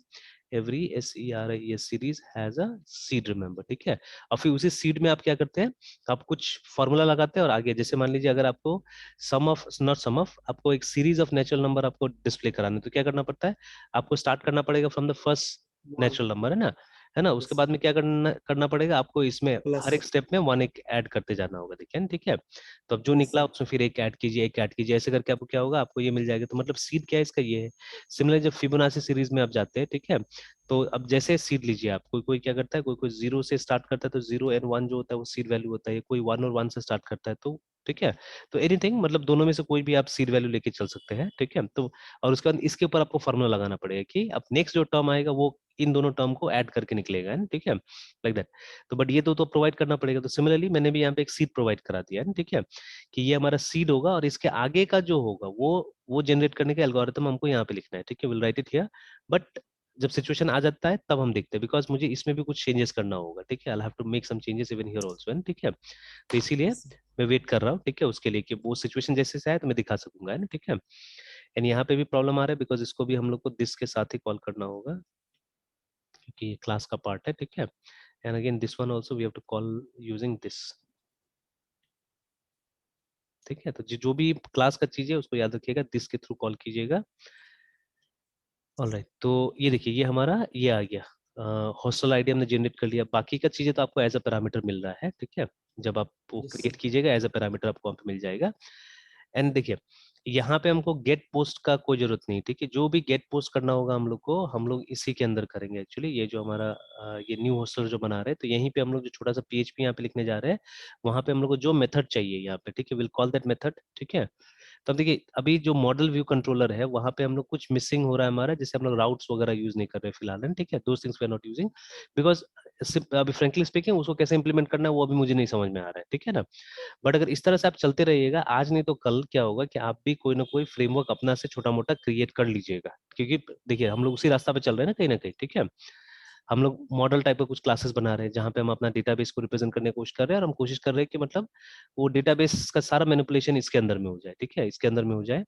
Every SERIES series has a seed, remember, ठीक है। और फिर उसी सीड में आप क्या करते हैं, आप कुछ फॉर्मूला लगाते हैं और आगे, जैसे मान लीजिए अगर आपको सम ऑफ, नॉट सम ऑफ, आपको एक सीरीज ऑफ नेचुरल नंबर आपको डिस्प्ले कराना है, तो क्या करना पड़ता है, आपको स्टार्ट करना पड़ेगा from the first natural number, है ना, है ना। उसके बाद में क्या करना करना पड़ेगा आपको, इसमें प्लस। हर एक स्टेप में वन एक ऐड करते जाना होगा, देखिए ना, ठीक है। तो अब जो यस निकला उसमें फिर एक ऐड कीजिए, एक ऐड कीजिए, ऐसे करके आपको क्या होगा, आपको ये मिल जाएगा। तो मतलब सीड क्या है इसका, ये है। सिमिलर जब फिबोनाची सीरीज में आप जाते हैं, ठीक है, तो अब जैसे सीड लीजिए आप, कोई कोई क्या करता है, कोई कोई 0 से स्टार्ट करता है, तो 0 और 1 जो होता है वो सीड वैल्यू होता है, कोई 1 और 1 से स्टार्ट करता है, तो ठीक है। तो एनीथिंग, मतलब दोनों में से कोई भी आप सीड वैल्यू लेके चल सकते हैं, ठीक है। तो और उसके बाद इसके ऊपर आपको फॉर्मूला लगाना पड़ेगा कि अब नेक्स्ट जो टर्म आएगा वो इन दोनों टर्म को ऐड करके निकलेगा, है ना, ठीक है, लाइक दैट। तो बट ये तो प्रोवाइड करना पड़ेगा। तो सिमिलरली मैंने भी यहाँ पे एक सीड प्रोवाइड करा दिया है ना, ठीक है, कि ये हमारा सीड होगा और इसके आगे का जो होगा वो जनरेट करने का एल्गोरिथम हमको यहाँ पे लिखना है, ठीक है, will write it here. But जब सिचुएशन आ जाता है तब हम देखते हैं, बिकॉज मुझे इसमें भी कुछ चेंजेस करना होगा, ठीक है, I have to make some changes even here also, है ना, ठीक है। तो इसीलिए मैं वेट कर रहा हूँ, ठीक है, उसके लिए कि वो सिचुएशन जैसे से आए तो मैं दिखा सकूंगा, है ना, ठीक है। एंड यहाँ पे भी प्रॉब्लम आ रहा है बिकॉज इसको भी हम लोग को दिस के साथ ही कॉल करना होगा, क्योंकि ये क्लास का पार्ट है, ठीक है। And again this one also we have to call using this, ठीक है, तो जो भी क्लास का चीज है उसको याद रखिएगा, दिस के थ्रू कॉल कीजिएगा। ऑलराइट, तो ये देखिए ये हमारा ये आ गया, हॉस्टल आईडी हमने जनरेट कर लिया। बाकी का चीजें तो आपको एज अ पैरामीटर मिल रहा है, ठीक है, जब आप वो यस क्रिएट सर। कीजिएगा एज अ पैरामीटर आपको वहाँ पे मिल जाएगा। एंड देखिए यहाँ पे हमको गेट पोस्ट का कोई जरूरत नहीं, ठीक है, जो भी गेट पोस्ट करना होगा हम लोग को, हम लोग इसी के अंदर करेंगे। एक्चुअली ये जो हमारा ये न्यू हॉस्टल जो बना रहे हैं, तो यहीं पे हम लोग जो छोटा सा PHP यहाँ पे लिखने जा रहे हैं, वहाँ पे हम लोग को जो मेथड चाहिए यहाँ पे, ठीक है, विल कॉल दैट मेथड, ठीक है। तो अब देखिए अभी जो मॉडल व्यू कंट्रोलर है वहाँ पे हम लोग कुछ मिसिंग हो रहा है हमारा, जैसे हम लोग राउट्स वगैरह यूज नहीं कर रहे फिलहाल, ठीक है, दो things we are not using because अभी फ्रेंकली स्पीकिंग उसको कैसे इंप्लीमेंट करना है वो अभी मुझे नहीं समझ में आ रहा है, ठीक है ना। बट अगर इस तरह से आप चलते रहिएगा, आज नहीं तो कल क्या होगा कि आप भी कोई ना कोई फ्रेमवर्क अपना से छोटा मोटा क्रिएट कर लीजिएगा, क्योंकि देखिए हम लोग उसी रास्ता पे चल रहे हैं ना कहीं, ठीक है। हम लोग मॉडल टाइप का कुछ क्लासेस बना रहे हैं जहाँ पे हम अपना डेटाबेस को रिप्रेजेंट करने की कोशिश कर रहे हैं, और हम कोशिश कर रहे हैं कि मतलब वो डेटाबेस का सारा मैनिपुलेशन इसके अंदर में हो जाए, ठीक है, इसके अंदर में हो जाए।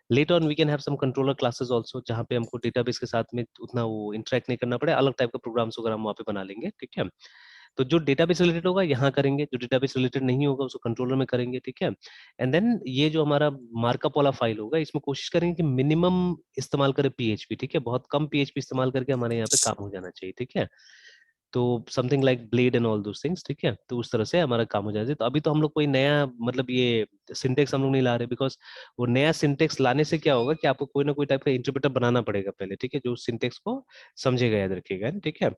Later on we can have some controller classes also, जहाँ पे हमको डेटाबेस के साथ में उतना वो इंटरेक्ट नहीं करना पड़े, अलग टाइप का प्रोग्राम्स वगैरह हम वहाँ पे बना लेंगे, ठीक है। तो जो डेटाबेस रिलेटेड होगा यहाँ करेंगे, जो डेटाबेस रिलेटेड नहीं होगा उसको कंट्रोलर में करेंगे, ठीक है। एंड देन ये जो हमारा मार्कअप वाला फाइल होगा इसमें कोशिश करेंगे कि मिनिमम इस्तेमाल करें PHP, ठीक है, बहुत कम PHP इस्तेमाल करके हमारे यहाँ पे काम हो जाना चाहिए, ठीक है। तो something like blade and all those things, ठीक है, तो उस तरह से हमारा काम हो जाएगा। तो अभी तो हम लोग कोई नया मतलब ये सिंटेक्स हम लोग नहीं ला रहे, बिकॉज वो नया सिंटेक्स लाने से क्या होगा कि आपको कोई ना कोई टाइप का इंटरप्रेटर बनाना पड़ेगा पहले, ठीक है, जो सिंटेक्स को समझेगा, याद रखिएगा, ठीक है।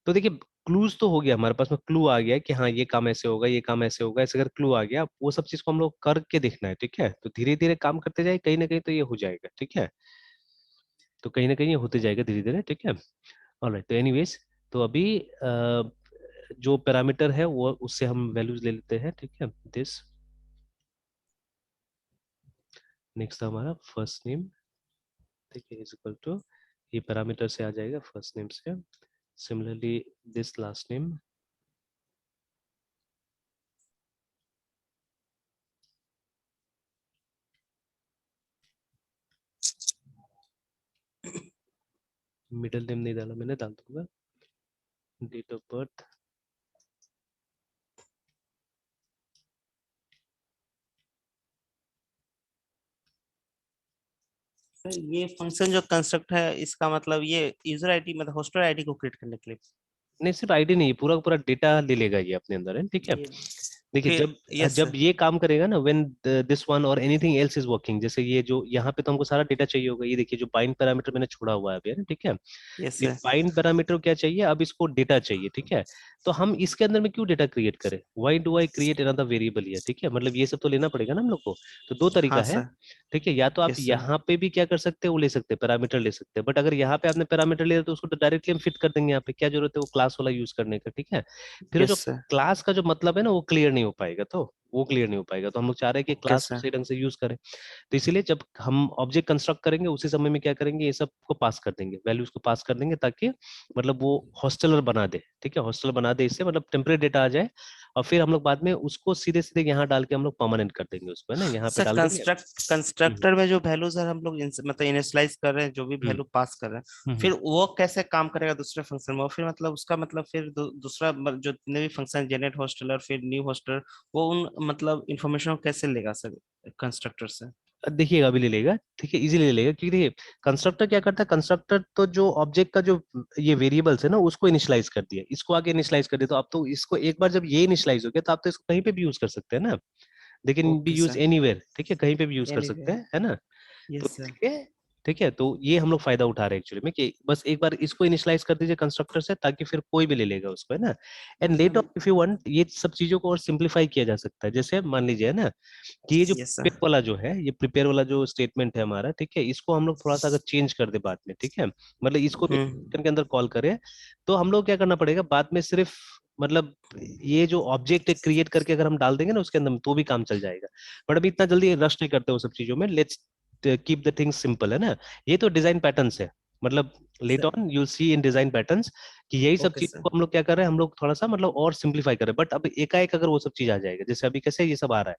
तो देखिए क्लूज तो हो गया हमारे पास में, क्लू आ गया कि हाँ ये काम ऐसे होगा, ये काम ऐसे होगा, ऐसे अगर क्लू आ गया वो सब चीज को हम लोग करके देखना है, ठीक है। तो धीरे धीरे काम करते जाए, कहीं ना कहीं तो ये हो जाएगा, ठीक है, तो कहीं ना कहीं ये होते जाएगा धीरे धीरे, ठीक है। ऑलराइट, तो एनीवेज, तो अभी जो पैरामीटर है वो उससे हम वैल्यूज ले लेते हैं, ठीक है, दिस नेक्स्ट हमारा फर्स्ट नेम, ठीक है, इज इक्वल टू, ये पैरामीटर से आ जाएगा फर्स्ट नेम से। Similarly this last name, middle name नहीं डाला मैंने, डाल दूंगा डेट ऑफ बर्थ, सर ये फंक्शन जो कंस्ट्रक्ट है इसका मतलब ये यूजर आईडी मतलब होस्टर आईडी को क्रिएट करने के लिए। नहीं सिर्फ आईडी नहीं, पूरा का पूरा डेटा ले लेगा ये अपने अंदर, है, ठीक है। ये देखिए फिर जब यस जब सर। ये काम करेगा ना, व्हेन दिस वन और एनीथिंग एल्स इज वर्किंग, जैसे ये जो यहाँ पे तो हमको सारा डेटा चाहिए होगा, ये देखिए जो बाइंड पैरामीटर मैंने छोड़ा हुआ है अभी, है ना, ठीक है। यस ये सर। बाइंड पैरामीटर क्या चाहिए, अब इसको डेटा चाहिए, ठीक है। तो हम इसके अंदर में क्यों डेटा क्रिएट करें, why do I create another variable here, ठीक है, मतलब ये सब तो लेना पड़ेगा ना हम लोग को। तो दो हाँ तरीका है, सर। ठीक है, या तो आप यस सर। यहाँ पे भी क्या कर सकते हैं, वो ले सकते हैं, पैरामीटर ले सकते हैं, बट अगर यहाँ पे आपने पैरामीटर लिया तो उसको तो डायरेक्टली हम फिट कर देंगे यहाँ पे, क्या जरूरत है वो क्लास वाला यूज करने का, ठीक है। फिर वो जो यस सर। क्लास का जो मतलब है ना वो क्लियर नहीं हो पाएगा, तो वो क्लियर नहीं हो पाएगा, तो हम लोग चाह रहे हैं कि ओके क्लास को सर। सही ढंग से यूज करें। तो इसीलिए जब हम ऑब्जेक्ट कंस्ट्रक्ट करेंगे उसी समय में क्या करेंगे, ये सब को पास कर देंगे, वैल्यूज को पास कर देंगे, ताकि मतलब वो हॉस्टलर बना दे, ठीक है, हॉस्टलर बना दे, इससे मतलब टेम्परेरी डेटा आ जाए, और फिर हम लोग बाद में उसको सीधे सीधे यहाँ डाल के हम लोग परमानेंट कर देंगे उसको, है ना, यहाँ पे सर डाल देंगे। कंस्ट्रक्टर में जो वैल्यूज है हम लोग मतलब इनिशियलाइज कर रहे हैं, जो भी हम्म वैल्यू पास कर रहे हैं, हम्म फिर वो कैसे काम करेगा दूसरे फंक्शन में, और फिर मतलब उसका मतलब फिर दूसरा जो जितने भी फंक्शन जनरेट हॉस्टलर फिर न्यू हॉस्टलर, वो उन मतलब इंफॉर्मेशन को कैसे लेगा सर कंस्ट्रक्टर से। देखिएगा अभी ले लेगा, ठीक है, इजीली ले लेगा, क्योंकि देखिए कंस्ट्रक्टर क्या करता है, कंस्ट्रक्टर तो जो ऑब्जेक्ट का जो ये वेरिएबल्स है ना उसको इनिशियलाइज कर दिया, इसको आगे इनिशियलाइज कर दिया, तो आप तो इसको एक बार जब ये इनिशियलाइज हो गया तो आप तो इसको कहीं पे भी यूज कर सकते हैं ना, they can be okay use sir. Anywhere, ठीक है, कहीं पे भी यूज कर सकते एनीवे। हैं, है ना। तो यस सर। इसलिए ठीक है, तो ये हम लोग फायदा उठा रहे हैं एक्चुअली में, कि बस एक बार इसको इनिशियलाइज कर दीजिए कंस्ट्रक्टर से, ताकि फिर कोई भी ले लेगा उसको, है ना। एंड लेटर मतलब इफ यू वांट ये सब चीजों को और सिंप्लीफाई किया जा सकता है, जैसे मान लीजिए, है ना, कि ये जो यस प्रिपेयर सर। वाला जो है, ये प्रिपेयर वाला जो स्टेटमेंट है हमारा, ठीक है, इसको हम लोग थोड़ा सा अगर चेंज कर दे बाद में, ठीक है, मतलब इसको भी हम्म। के अंदर कॉल करें, तो हम लोग क्या करना पड़ेगा बाद में, सिर्फ मतलब ये जो ऑब्जेक्ट क्रिएट करके अगर हम डाल देंगे ना उसके अंदर तो भी काम चल जाएगा। बट अभी इतना जल्दी रश नहीं करते वो सब चीजों में, let's keep the things simple, है ना। ये तो डिजाइन पैटर्न्स है, मतलब later sir. On you see in design patterns कि यही सब ओके चीजों सर। को हम लोग क्या कर रहे हैं, हम लोग थोड़ा सा मतलब और सिंप्लीफाई कर रहे हैं, बट अब एकाएक अगर वो सब चीज आ जाएगा, जैसे अभी कैसे ये सब आ रहा है,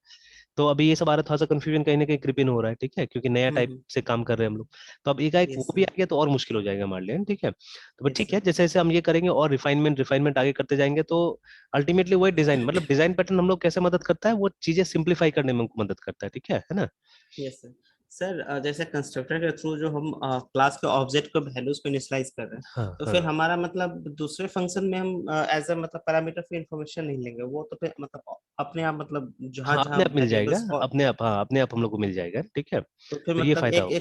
तो अभी ये सब आ रहा है, थोड़ा सा कंफ्यूजन कहीं ना कहीं क्रिप इन हो रहा है, ठीक है, क्योंकि नया टाइप हम्म। से काम कर रहे हैं हम लोग। तो अब एकाएक यस वो भी सर। आ गया तो और मुश्किल हो जाएगा हमारे लिए, ठीक है। तो बस यस ठीक है, सर। जैसे जैसे हम ये करेंगे और रिफाइनमेंट रिफाइनमेंट आगे करते जाएंगे, तो अल्टीमेटली वही डिजाइन, मतलब डिजाइन पैटर्न हम लोग कैसे मदद करता है, वो चीजें सिंप्लीफाई करने में हमको मदद करता है, ठीक है ना। Yes sir. सर जैसे कंस्ट्रक्टर के थ्रू जो हम क्लास के ऑब्जेक्ट को वैल्यूज को इनिशियलाइज कर रहे हैं, हाँ तो फिर हाँ हमारा मतलब दूसरे फंक्शन में हम एज अ मतलब पैरामीटर की इंफॉर्मेशन नहीं लेंगे, वो तो फिर मतलब अपने आप मतलब जहाँ हाँ, जहाँ अपने आप मिल जाएगा, वेरिएबल्स। अपने आप, हाँ अपने आप हम लोग को मिल जाएगा, ठीक है, तो फिर तो ये मतलब फायदा होगा।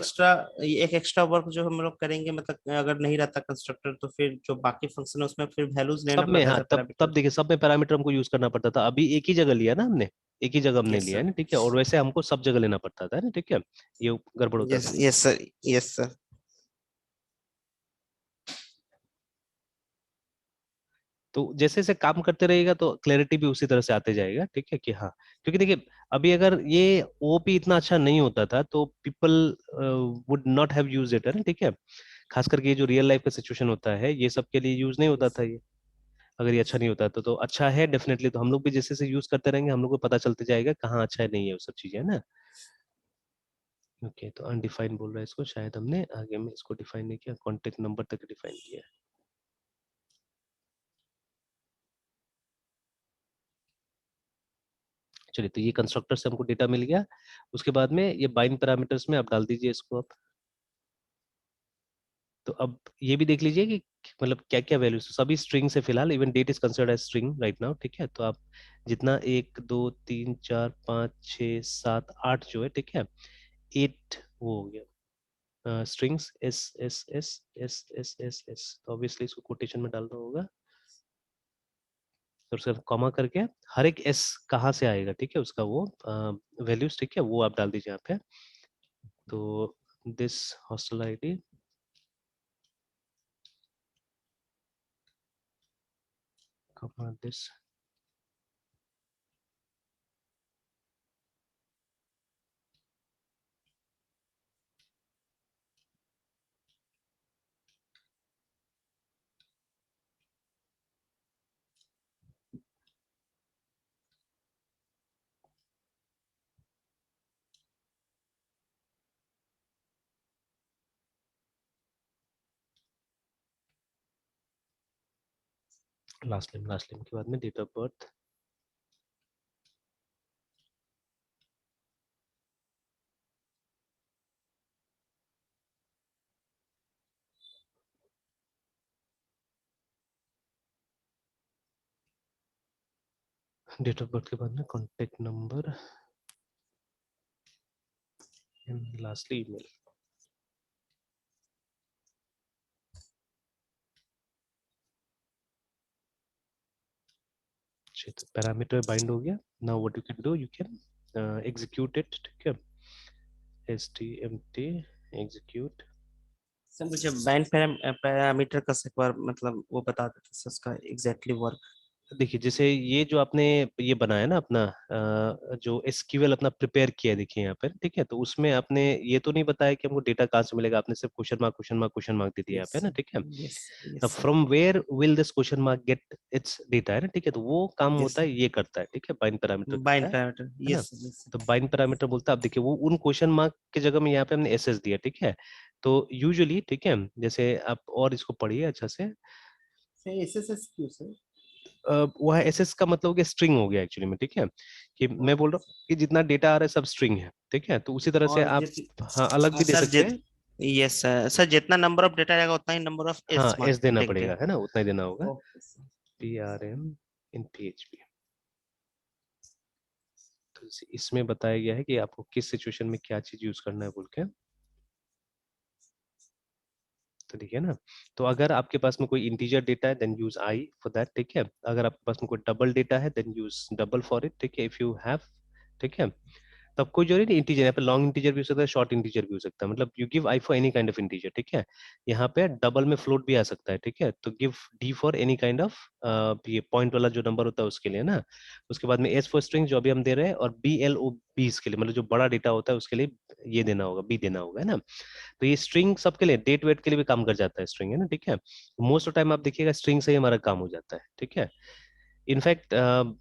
एक एक्स्ट्रा वर्क जो हम लोग करेंगे, मतलब अगर नहीं रहता कंस्ट्रक्टर, तो फिर जो बाकी फंक्शन है उसमें फिर वैल्यूज लेना सब में, पड़ता है हाँ एज अ तब पैरामीटर। देखिए, सब में पैरामीटर हमको यूज करना पड़ता था, अभी एक ही जगह लिया ना हमने, एक ही जगह हमने यस लिया है सर। ना, ठीक है, और वैसे हमको सब जगह लेना पड़ता था ना, ठीक है, ये गड़बड़ होता यस था। Yes sir. Yes sir. तो जैसे जैसे काम करते रहेगा तो क्लैरिटी भी उसी तरह से आते जाएगा, ठीक है कि हाँ, क्योंकि देखिए अभी अगर ये ओपी इतना अच्छा नहीं होता था तो people would not have use it, है ना, ठीक है, खास करके ये जो रियल लाइफ का सिचुएशन होता है ये सब के लिए यूज नहीं होता यस था सर। ये, अगर ये अच्छा नहीं होता तो अच्छा है डेफिनेटली, तो हम लोग भी जैसे जैसे यूज करते रहेंगे हम लोग को पता चलते जाएगा कहाँ अच्छा है नहीं है, वो सब चीजें, है ना। ओके, तो अनडिफाइंड बोल रहा है इसको, शायद हमने आगे में इसको डिफाइन नहीं किया, कॉन्टेक्ट नंबर तक डिफाइन किया है। चलिए, तो ये कंस्ट्रक्टर से हमको डेटा मिल गया, उसके बाद में ये बाइंड पैरामीटर्स में आप डाल दीजिए इसको आप। तो अब ये भी देख लीजिए कि मतलब क्या क्या वैल्यूज, सभी स्ट्रिंग से फिलहाल, even date is considered as string right now, ठीक है, तो आप जितना 1 2 3 4 5 6 7 8 जो है, ठीक है, 8 वो हो गया strings, S S S S S S S, तो ऑब्वियसली इसको कोटेशन में डालना होगा, तो उसका कॉमा करके हर एक एस कहाँ से आएगा, ठीक है, उसका वो वैल्यूज, ठीक है, वो आप डाल दीजिए यहाँ पे। तो this hostel ID, comma this, last name के बाद में date of birth, date of birth के बाद में contact number and lastly email. तो पैरामीटर बाइंड हो गया, now what you can do, you can execute it, ठीक है, S T M T execute. Sir मुझे बैंड पैरामीटर का एक बार मतलब वो बता देते सर, उसका एग्जैक्टली वर्क। देखिए जैसे ये जो आपने ये बनाया ना अपना जो एसक्यूएल अपना प्रिपेयर किया है, देखिए यहाँ पर, ठीक है, तो उसमें आपने ये तो नहीं बताया कि हमको डेटा कहाँ से मिलेगा, आपने सिर्फ question mark question mark question mark दे दिया यहाँ यस पे ना, सर। ठीक है। यस। अब yes sir. From where will this question mark get its data, है ना, ठीक है, तो वो काम यस होता है, सर। ये करता है, ठीक है, बाइंड पैरामीटर करता बाइंड पैरामीटर। है ना। Yes sir. यस तो सर। बाइंड पैरामीटर बोलता है, अब देखिए वो उन क्वेश्चन मार्क की जगह में यहाँ पे हमने एस एस दिया, ठीक है, तो यूजुअली, ठीक है, जैसे आप और इसको पढ़िए अच्छा से, सर एसएसएस क्यों सर? वह एसएस का मतलब हो गया स्ट्रिंग हो गया एक्चुअली में, ठीक है, कि मैं बोल रहा हूँ कि जितना डेटा आ रहा है सब स्ट्रिंग है, ठीक है, तो उसी तरह से और आप हाँ अलग भी दे सर सकते हैं। यस सर, सर जितना नंबर ऑफ डेटा रहेगा उतना ही नंबर ऑफ हाँ एस एस देना लिख दे। पड़ेगा, है ना, उतना ही देना होगा, okay sir. P R M in PHP। तो इसमें बताया गया है कि आपको किस सिचुएशन में क्या चीज यूज करना है बोल के, तो ठीक है ना। तो अगर आपके पास में कोई इंटीजर डेटा है then use I for that, ठीक है, अगर आपके पास में कोई डबल डेटा है then use double for it, ठीक है, इफ यू हैव, ठीक है, तब कोई जरूरी नहीं इंटीजर, यहाँ पे लॉन्ग इंटीजर भी हो सकता है, शॉर्ट इंटीजर भी हो सकता है, मतलब you give I for any kind of integer, ठीक है, यहाँ पे डबल में फ्लोट भी आ सकता है, ठीक है, तो give D for any kind of ये पॉइंट वाला जो नंबर होता है उसके लिए ना, उसके बाद में एस फॉर स्ट्रिंग जो अभी हम दे रहे हैं, और बी एल ओ बीस के लिए, मतलब जो बड़ा डेटा होता है उसके लिए ये देना होगा, बी देना होगा, है ना। तो ये स्ट्रिंग सबके लिए, डेट वेट के लिए भी काम कर जाता है स्ट्रिंग, है ना, ठीक है, मोस्ट ऑफ टाइम आप देखिएगा स्ट्रिंग से ही हमारा काम हो जाता है, ठीक है। इनफैक्ट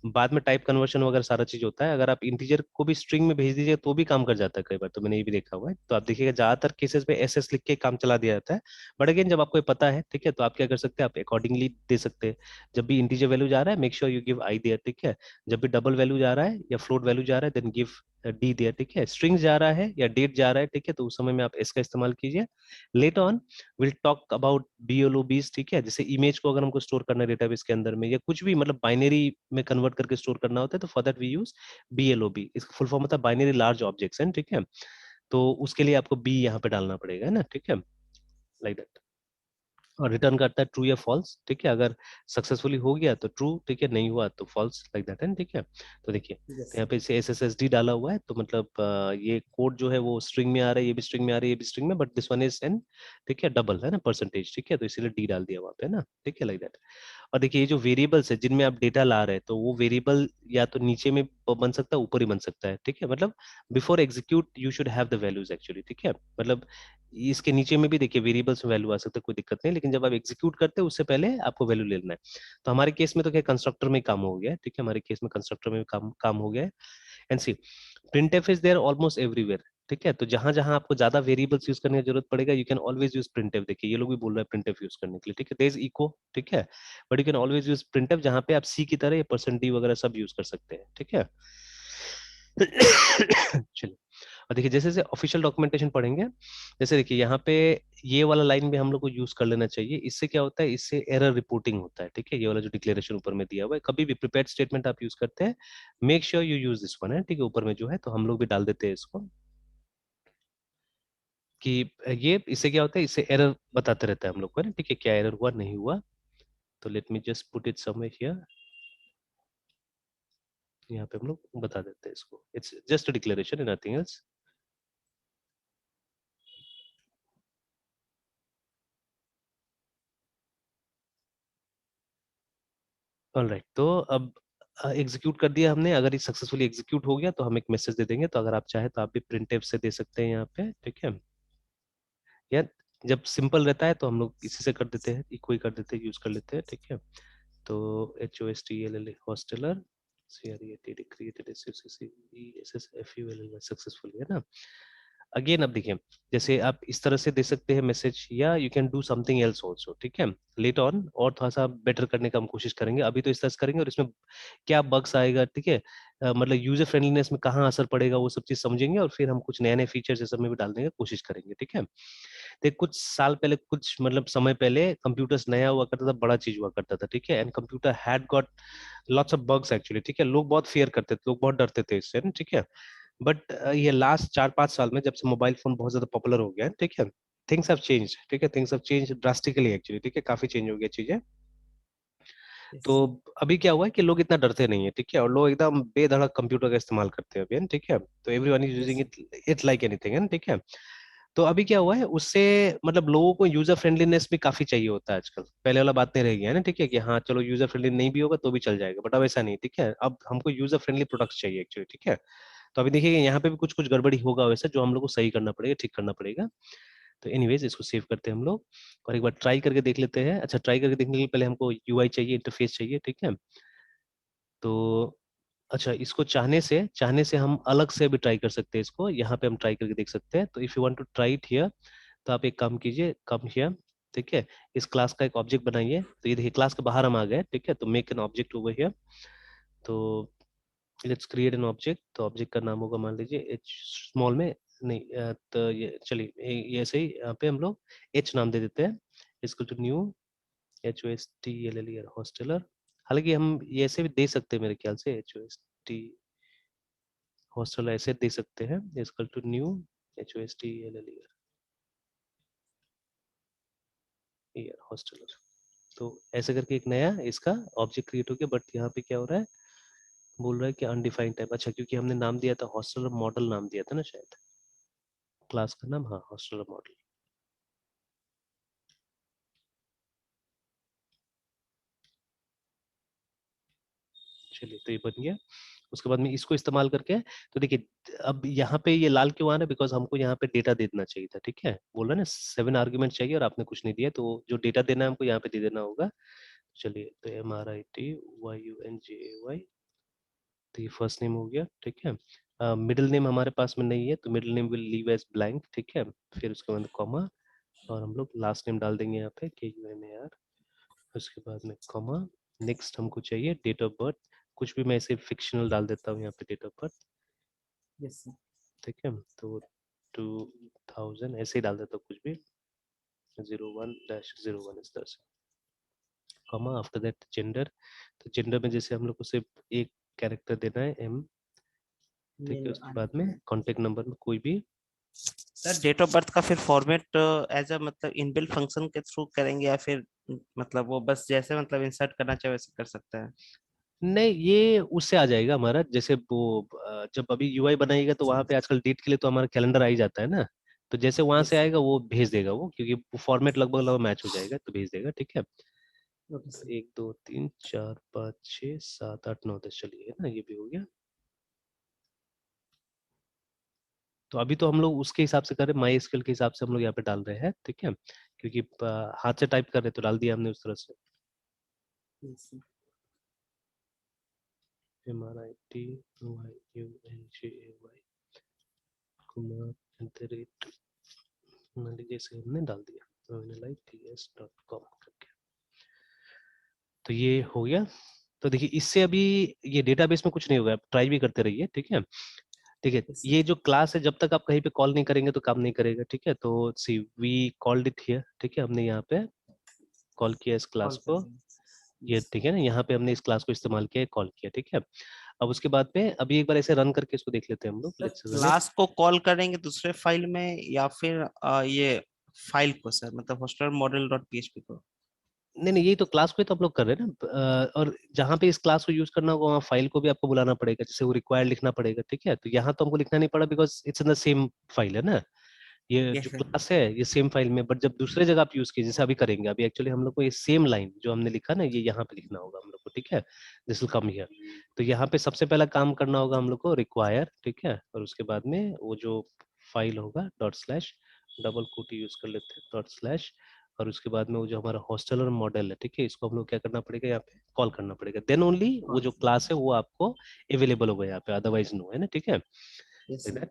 बाद में टाइप कन्वर्शन वगैरह सारा चीज होता है, अगर आप इंटीजर को भी स्ट्रिंग में भेज दीजिए तो भी काम कर जाता है कई बार, तो मैंने ये भी देखा हुआ है। तो आप देखिएगा ज्यादातर केसेस में एस लिख के काम चला दिया जाता है, बट अगेन जब आपको ये पता है, ठीक है, तो आप क्या कर सकते हैं, आप अकॉर्डिंगली दे सकते हैं। जब भी इंटीजर वैल्यू जा रहा है make sure you give I there, ठीक है। जब भी डबल वैल्यू जा रहा है या फ्लोट वैल्यू जा रहा है देन गिव डी देयर, ठीक है। स्ट्रिंग जा रहा है या डेट जा रहा है, ठीक है, तो उस समय में आप एस का इस्तेमाल कीजिए। Later on will talk about BLOBs, ठीक है। जैसे इमेज को अगर हमको स्टोर करना है डेटाबेस के अंदर में, या कुछ भी मतलब बाइनरी में कन्वर्ट करके स्टोर करना होता है, तो फॉर दैट वी यूज बीएलओबी। इसका फुल फॉर्म होता है बाइनरी लार्ज ऑब्जेक्ट्स, है, ठीक है। तो उसके लिए आपको बी यहाँ पे डालना पड़ेगा, है ना, ठीक है, लाइक दैट। और रिटर्न करता है ट्रू या फॉल्स, ठीक है। अगर सक्सेसफुली हो गया तो ट्रू, ठीक है, नहीं हुआ तो फॉल्स, लाइक दैट है, ठीक है। तो देखिए, तो यस यहाँ पे इसे SSSD डाला हुआ है, तो मतलब ये कोड जो है वो स्ट्रिंग में आ रहा है, ये भी स्ट्रिंग में आ रहा है, ये भी स्ट्रिंग में, but this one is an, ठीक है, डबल है ना, परसेंटेज, ठीक है, तो इसीलिए डी डाल दिया वहाँ पे, है ना, ठीक है, लाइक दैट। और देखिए ये जो वेरिएबल्स है जिनमें आप डेटा ला रहे हैं, तो वो वेरिएबल या तो नीचे में बन सकता है, ऊपर ही बन सकता है, ठीक है। मतलब before execute you should have the values actually, ठीक है। मतलब इसके नीचे में भी देखिए वेरिएबल्स में वैल्यू आ सकता है, कोई दिक्कत नहीं, लेकिन जब आप एग्जीक्यूट करते हैं उससे पहले आपको वैल्यू लेना है। तो हमारे केस में तो क्या कंस्ट्रक्टर में काम हो गया है, ठीक है, हमारे केस में कंस्ट्रक्टर में काम हो गया है। And C printf is there almost everywhere, ठीक है। तो जहां जहां आपको ज्यादा वेरिएबल्स यूज करने की जरूरत पड़ेगा you can always use printf. देखिए ये लोग भी बोल रहे हैं प्रिंटफ यूज करने के लिए, ठीक है, देयर इज इको, ठीक है, but you can always use printf, जहां पे आप सी की तरह ये परसेंट डी वगैरह सब यूज कर सकते हैं, ठीक है। चलिए, और देखिए जैसे जैसे ऑफिशियल डॉक्यूमेंटेशन पढ़ेंगे, जैसे देखिए यहाँ पे ये वाला लाइन भी हम लोग को यूज कर लेना चाहिए। इससे क्या होता है, इससे एरर रिपोर्टिंग होता है, ठीक है। ये वाला जो डिक्लेरेशन ऊपर में दिया हुआ है, कभी भी प्रिपेयर्ड स्टेटमेंट आप यूज करते हैं make sure you use this one, है, ठीक है, ऊपर में जो है, तो हम लोग भी डाल देते हैं इसको कि ये इससे क्या होता है, इससे एरर बताते रहता है हम लोग को, है ना, ठीक है, क्या एरर हुआ नहीं हुआ। तो let me just put it somewhere here, यहाँ पे हम लोग बता देते हैं इसको, it's just a declaration and nothing else. Alright, तो अब एग्जीक्यूट कर दिया हमने। अगर ये सक्सेसफुली एग्जीक्यूट हो गया तो हम एक मैसेज दे देंगे। तो अगर आप चाहे तो आप भी प्रिंट से दे सकते हैं यहाँ पे, ठीक है। या जब सिंपल रहता है तो हम लोग इसी से कर देते हैं, इक्वल कर देते हैं, यूज कर लेते हैं, ठीक है। तो HOSTLL hosteller CREATED created SSFULL successfully, है ना। अगेन अब देखिए, जैसे आप इस तरह से दे सकते हैं मैसेज, या you can do something else also, ठीक है। लेट ऑन और थोड़ा सा बेटर करने का हम कोशिश करेंगे, अभी तो इस तरह से करेंगे, और इसमें क्या बग्स आएगा, ठीक है, मतलब यूजर फ्रेंडलीनेस में कहाँ असर पड़ेगा वो सब चीज समझेंगे, और फिर हम कुछ नए नए फीचर्स ये सब में भी डालने की कोशिश करेंगे, ठीक है। तो कुछ साल पहले, कुछ मतलब समय पहले कंप्यूटर्स नया हुआ करता था, बड़ा चीज हुआ करता था, ठीक है, and computer had got lots of bugs actually, ठीक है। लोग बहुत फियर करते थे, लोग बहुत डरते थे इससे, ठीक है। बट ये लास्ट 4-5 साल में जब से मोबाइल फोन बहुत ज्यादा पॉपुलर हो गया है, ठीक है, थिंग्स हैव चेंज, ठीक है, things have change drastically actually, ठीक है, काफी चेंज हो गया चीजें। तो यस अभी क्या हुआ है कि लोग इतना डरते नहीं है, ठीक है, और लोग एकदम बेधड़क कंप्यूटर का इस्तेमाल करते हैं अभी, ठीक है। तो everyone is yes using it, it like anything, है, ठीक है। तो अभी क्या हुआ है उससे, मतलब लोगों को यूजर फ्रेंडलीनेस भी काफी चाहिए होता है आजकल, पहले वाला बात नहीं रह गया है ना, ठीक है, कि हाँ चलो यूजर फ्रेंडली नहीं भी होगा तो भी चल जाएगा, बट अब ऐसा नहीं, ठीक है, अब हमको यूजर फ्रेंडली प्रोडक्ट्स चाहिए एक्चुअली, ठीक है। तो अभी देखिए यहाँ पे भी कुछ कुछ गड़बड़ी होगा वैसे, जो हम लोग को सही करना पड़ेगा, ठीक करना पड़ेगा। तो एनीवेज इसको सेव करते हैं हम लोग, और एक बार ट्राई करके देख लेते हैं। अच्छा, ट्राई करके देखने के लिए पहले हमको UI चाहिए, इंटरफेस चाहिए, ठीक है। तो अच्छा, इसको चाहने से हम अलग से भी ट्राई कर सकते हैं, इसको यहाँ पे हम ट्राई करके देख सकते हैं। तो if you want to try it here, तो आप एक काम कीजिए, कम हियर, ठीक है, इस क्लास का एक ऑब्जेक्ट बनाइए। तो ये देखिए क्लास के बाहर हम आ गए, ठीक है, तो make an object over here. तो लेट्स क्रिएट एन ऑब्जेक्ट। तो ऑब्जेक्ट का नाम होगा, मान लीजिए एच स्मॉल में, नहीं तो ये चलिए ये ऐसे ही यहाँ पे हम लोग एच नाम दे देते हैं, इसको टू न्यू HOSTLLER हॉस्टलर। हालांकि हम ये ऐसे भी दे सकते हैं मेरे ख्याल से, HOST हॉस्टल ऐसे दे सकते हैं, is equal to new HOSTLLER hosteller. तो ऐसे करके एक नया इसका ऑब्जेक्ट क्रिएट हो गया, बट यहाँ पे क्या हो रहा है, बोल रहा है कि अनडिफाइंड टाइप। अच्छा, क्योंकि हमने नाम दिया था हॉस्टलर मॉडल, नाम दिया था ना शायद, क्लास का नाम, हाँ, हॉस्टलर मॉडल। चलिए, तो ये बन गया। उसके बाद में इसको इस्तेमाल करके, तो देखिए अब यहाँ पे ये लाल क्यों आ रहा है, बिकॉज हमको यहाँ पे डेटा दे देना चाहिए था, ठीक है, बोल रहा है ना 7 आर्ग्यूमेंट चाहिए और आपने कुछ नहीं दिया, तो जो डेटा देना है हमको यहाँ पे दे देना होगा। चलिए तो MRITYUNGAY, तो ये फर्स्ट नेम हो गया, ठीक है। मिडिल नेम हमारे पास में नहीं है तो middle name will leave as blank, ठीक है। फिर उसके बाद कॉमा और हम लोग लास्ट नेम डाल देंगे यहाँ पे KUMAR, उसके बाद में कॉमा। नेक्स्ट हमको चाहिए डेट ऑफ बर्थ, कुछ भी मैं ऐसे फिक्शनल डाल देता हूँ यहाँ पे date of birth, yes sir. ठीक है। तो 2000 ऐसे ही डाल देता हूँ कुछ भी, 01-01 इस तरह से, कॉमा। आफ्टर दैट जेंडर, तो जेंडर में जैसे हम लोग को सिर्फ एक कैरेक्टर देना है M, ठीक है। उसके बाद में कॉन्टेक्ट नंबर में कोई भी, सर डेट ऑफ बर्थ का फिर फॉर्मेट एज अ मतलब इनबिल्ट फंक्शन के थ्रू करेंगे या फिर मतलब वो बस जैसे मतलब इंसर्ट करना चाहे वैसे कर सकते हैं? नहीं ये उससे आ जाएगा हमारा, जैसे वो जब अभी UI बनाएगा तो वहां पे आजकल डेट के लिए तो हमारा कैलेंडर आ ही जाता है ना, तो जैसे वहां से यस आएगा वो भेज देगा वो, क्योंकि फॉर्मेट लगभग लगभग मैच हो जाएगा तो भेज देगा, ठीक है। ओके तो सर। 1 2 3 4 5 6 7 8 9 10, चलिए है ना, ये भी हो गया। तो अभी तो हम लोग उसके हिसाब से कर रहे हैं, माई स्केल के हिसाब से हम लोग यहाँ पे डाल रहे हैं, ठीक है, क्योंकि हाथ से टाइप कर रहे हैं तो डाल दिया हमने उस तरह से। Yes sir. MRITYUNGAY कुमार @, जैसे हमने डाल दिया @ts.com करके, तो ये हो गया। तो देखिए इससे अभी ये डेटाबेस में कुछ नहीं होगा, ट्राई भी करते रहिए, ठीक है। ठीक है, यस सर। ये जो क्लास है जब तक आप कहीं पे कॉल नहीं करेंगे तो काम नहीं करेगा, ठीक है। तो सी वी कॉल्ड इट हियर, ठीक है, हमने यहाँ पे कॉल किया इस क्लास कॉल कर को, देंगे। ये यस। ठीक है ना, यहाँ पे हमने इस क्लास को इस्तेमाल किया, कॉल किया, ठीक है। अब उसके बाद में अभी एक बार ऐसे रन करके इसको देख लेते हैं हम लोग, sir let's run it. Class को कॉल करेंगे दूसरे फाइल में या फिर ये फाइल को सर मतलब हॉस्टल मॉडल डॉट पीएचपी को? नहीं नहीं, यही तो क्लास को ही तो हम लोग कर रहे हैं ना, और जहाँ पे इस क्लास को यूज करना होगा वहाँ फाइल को भी आपको बुलाना पड़ेगा, जैसे वो रिक्वायर्ड लिखना पड़ेगा, ठीक है। तो यहाँ तो हमको लिखना नहीं पड़ा because it's in the same file है ना, ये यस जो सर। क्लास है ये सेम फाइल में, बट जब दूसरे जगह आप यूज कीजिए, जैसे अभी करेंगे, अभी एक्चुअली हम लोग को ये सेम लाइन जो हमने लिखा ना ये यहाँ पे लिखना होगा हम लोग को, ठीक है। दिस विल कम हियर, तो यहाँ पे सबसे पहला काम करना होगा हम लोग को रिक्वायर, ठीक है, और उसके बाद में वो जो फाइल होगा dot slash, double quote use कर लेते हैं, डॉट स्लैश, और उसके बाद में वो जो हमारा हॉस्टलर मॉडल है, ठीक है, इसको हम लोग क्या करना पड़ेगा, यहाँ पे कॉल करना पड़ेगा, देन ओनली वो कॉल। जो क्लास है वो आपको अवेलेबल होगा यहाँ पे, अदरवाइज नो, है ना, ठीक है। Yes Like sir. that.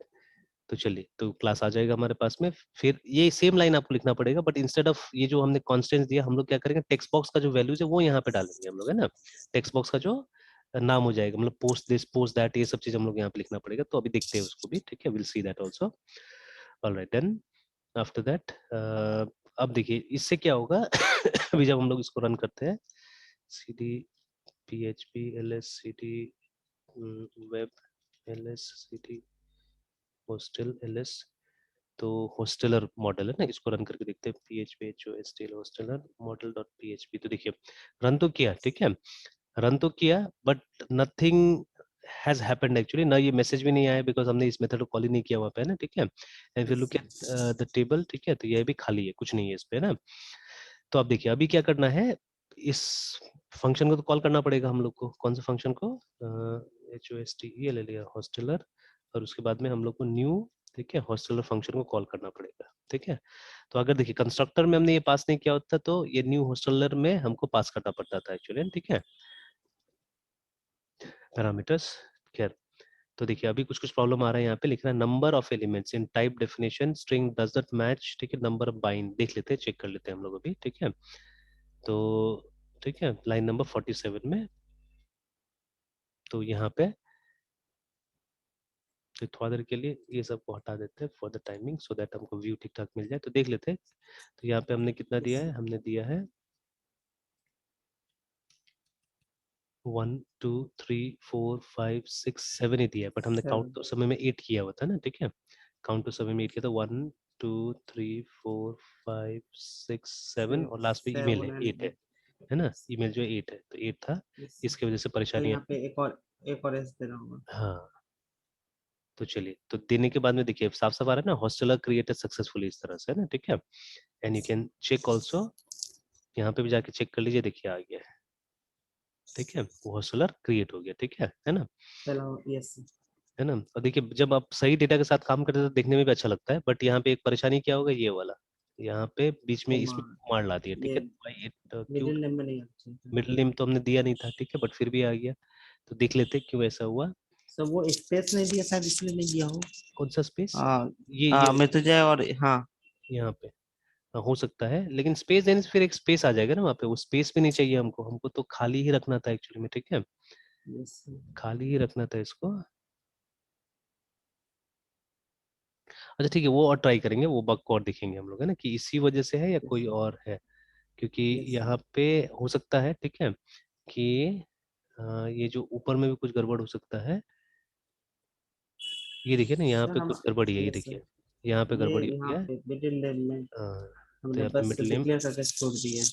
तो चलिए तो क्लास आ जाएगा हमारे पास में, फिर ये सेम लाइन आपको लिखना पड़ेगा, बट इंस्टेड ऑफ ये जो हमने कॉन्स्टेंट दिया, हम लोग क्या करेंगे, टेक्स्ट बॉक्स का जो वैल्यूज है वो यहाँ पे डालेंगे हम लोग, है ना। टेक्स्ट बॉक्स का जो नाम हो जाएगा, मतलब पोस्ट दिस पोस्ट दैट, ये सब चीज हम लोग यहाँ पे लिखना पड़ेगा, तो अभी देखते हैं उसको भी, ठीक है, will see that also. Alright then, after that अब देखिए इससे क्या होगा अभी जब हम लोग इसको रन करते हैं, cd php ls cd web ls cd hostel ls, तो होस्टेलर मॉडल है ना, इसको रन करके देखते हैं, php होस्टेलर मॉडल डॉट php, तो देखिए रन तो किया, ठीक है, रन तो किया, but nothing has happened actually, ना ये मैसेज भी नहीं आया बिकॉज हमने इस मेथड को कॉल ही नहीं किया वहाँ पे, है ना, ठीक है। एंड फिर yes look sir. At the table, ठीक है, तो ये भी खाली है, कुछ नहीं है इस पे, है ना। तो अब देखिए अभी क्या करना है, इस फंक्शन को तो कॉल करना पड़ेगा हम लोग को, कौन से फंक्शन को, HOSTE ले लिया हॉस्टलर, और उसके बाद में हम लोग को न्यू, ठीक है, हॉस्टलर फंक्शन को कॉल करना पड़ेगा, ठीक है। तो अगर देखिए कंस्ट्रक्टर में हमने ये पास नहीं किया होता तो ये न्यू हॉस्टलर में हमको पास करना पड़ता था एक्चुअली, ठीक है, पैरामीटर्स। खैर, तो देखिए अभी कुछ कुछ प्रॉब्लम आ रहा है, यहाँ पे लिख रहा है number of elements in type definition string does not match, ठीक है, नंबर ऑफ बाइंड, देख लेते हैं, चेक कर लेते हैं हम लोग अभी, ठीक है। तो ठीक है, लाइन नंबर 47 में, तो यहाँ पे तो थोड़ा देर के लिए ये सब को हटा देते हैं for the timing, so that हमको व्यू ठीक ठाक मिल जाए, तो देख लेते हैं। तो यहाँ पे हमने कितना दिया यस। है, हमने दिया है 1 2 3 4 5 6 7 ही दिया है, बट हमने काउंट 7। तो समय में 8 किया हुआ था ना, ठीक है, काउंट तो समय में 8 किया था, 1 2 3 4 5 6 7, और लास्ट में ईमेल है 7 8 एंड है ना, ईमेल जो है 8 है, तो 8 था, यस। इसकी वजह से तो परेशानी यहाँ आई। पे एक और एस देना होगा। हाँ, तो चलिए तो देने के बाद में देखिए साफ साफ आ रहा है ना, हॉस्टलर क्रिएटेड सक्सेसफुली, इस तरह से है ना, ठीक है। And you can check also, यहाँ पे भी जाके चेक कर लीजिए, देखिए आ गया है, ठीक है, वो हॉस्टलर क्रिएट हो गया, ठीक है ना, चलो यस। है ना। और देखिए जब आप सही डेटा के साथ काम करते हैं तो देखने में भी अच्छा लगता है, बट यहाँ पे एक परेशानी क्या होगा, ये वाला, यहाँ पे बीच में इसमें कुमार, कुमार ला दिया, ठीक ये है। भाई क्यों मिडिल नेम में नहीं आना चाहिए। मिडिल नेम तो हमने दिया नहीं था, ठीक है, बट फिर भी आ गया। तो देख लेते हैं क्यों ऐसा हुआ। सर वो स्पेस नहीं दिया शायद इसलिए नहीं दिया हो। कौन सा स्पेस? हाँ ये हाँ, मृत्युंजय और हाँ। यहाँ पे हो सकता है, लेकिन स्पेस देने से फिर एक स्पेस आ जाएगा ना वहाँ पे, वो स्पेस भी नहीं चाहिए हमको, हमको तो खाली ही रखना था एक्चुअली में, ठीक है, यस खाली ही रखना था इसको। अच्छा ठीक है, वो और ट्राई करेंगे, वो बग को और देखेंगे हम लोग, है ना, कि इसी वजह से है या कोई और है, क्योंकि यस यहाँ पे हो सकता है, ठीक है, कि ये जो ऊपर में भी कुछ गड़बड़ हो सकता है। ये देखिए ना, यहाँ सर पे हम, कुछ गड़बड़ी है, ये यस देखिए, सर, यहाँ पे ये गड़बड़ी हो यहाँ गया है। पे मिडिल नेम में तो हमने यहाँ पे बस मिडिल नेम, डिक्लेयर करके छोड़ दिया।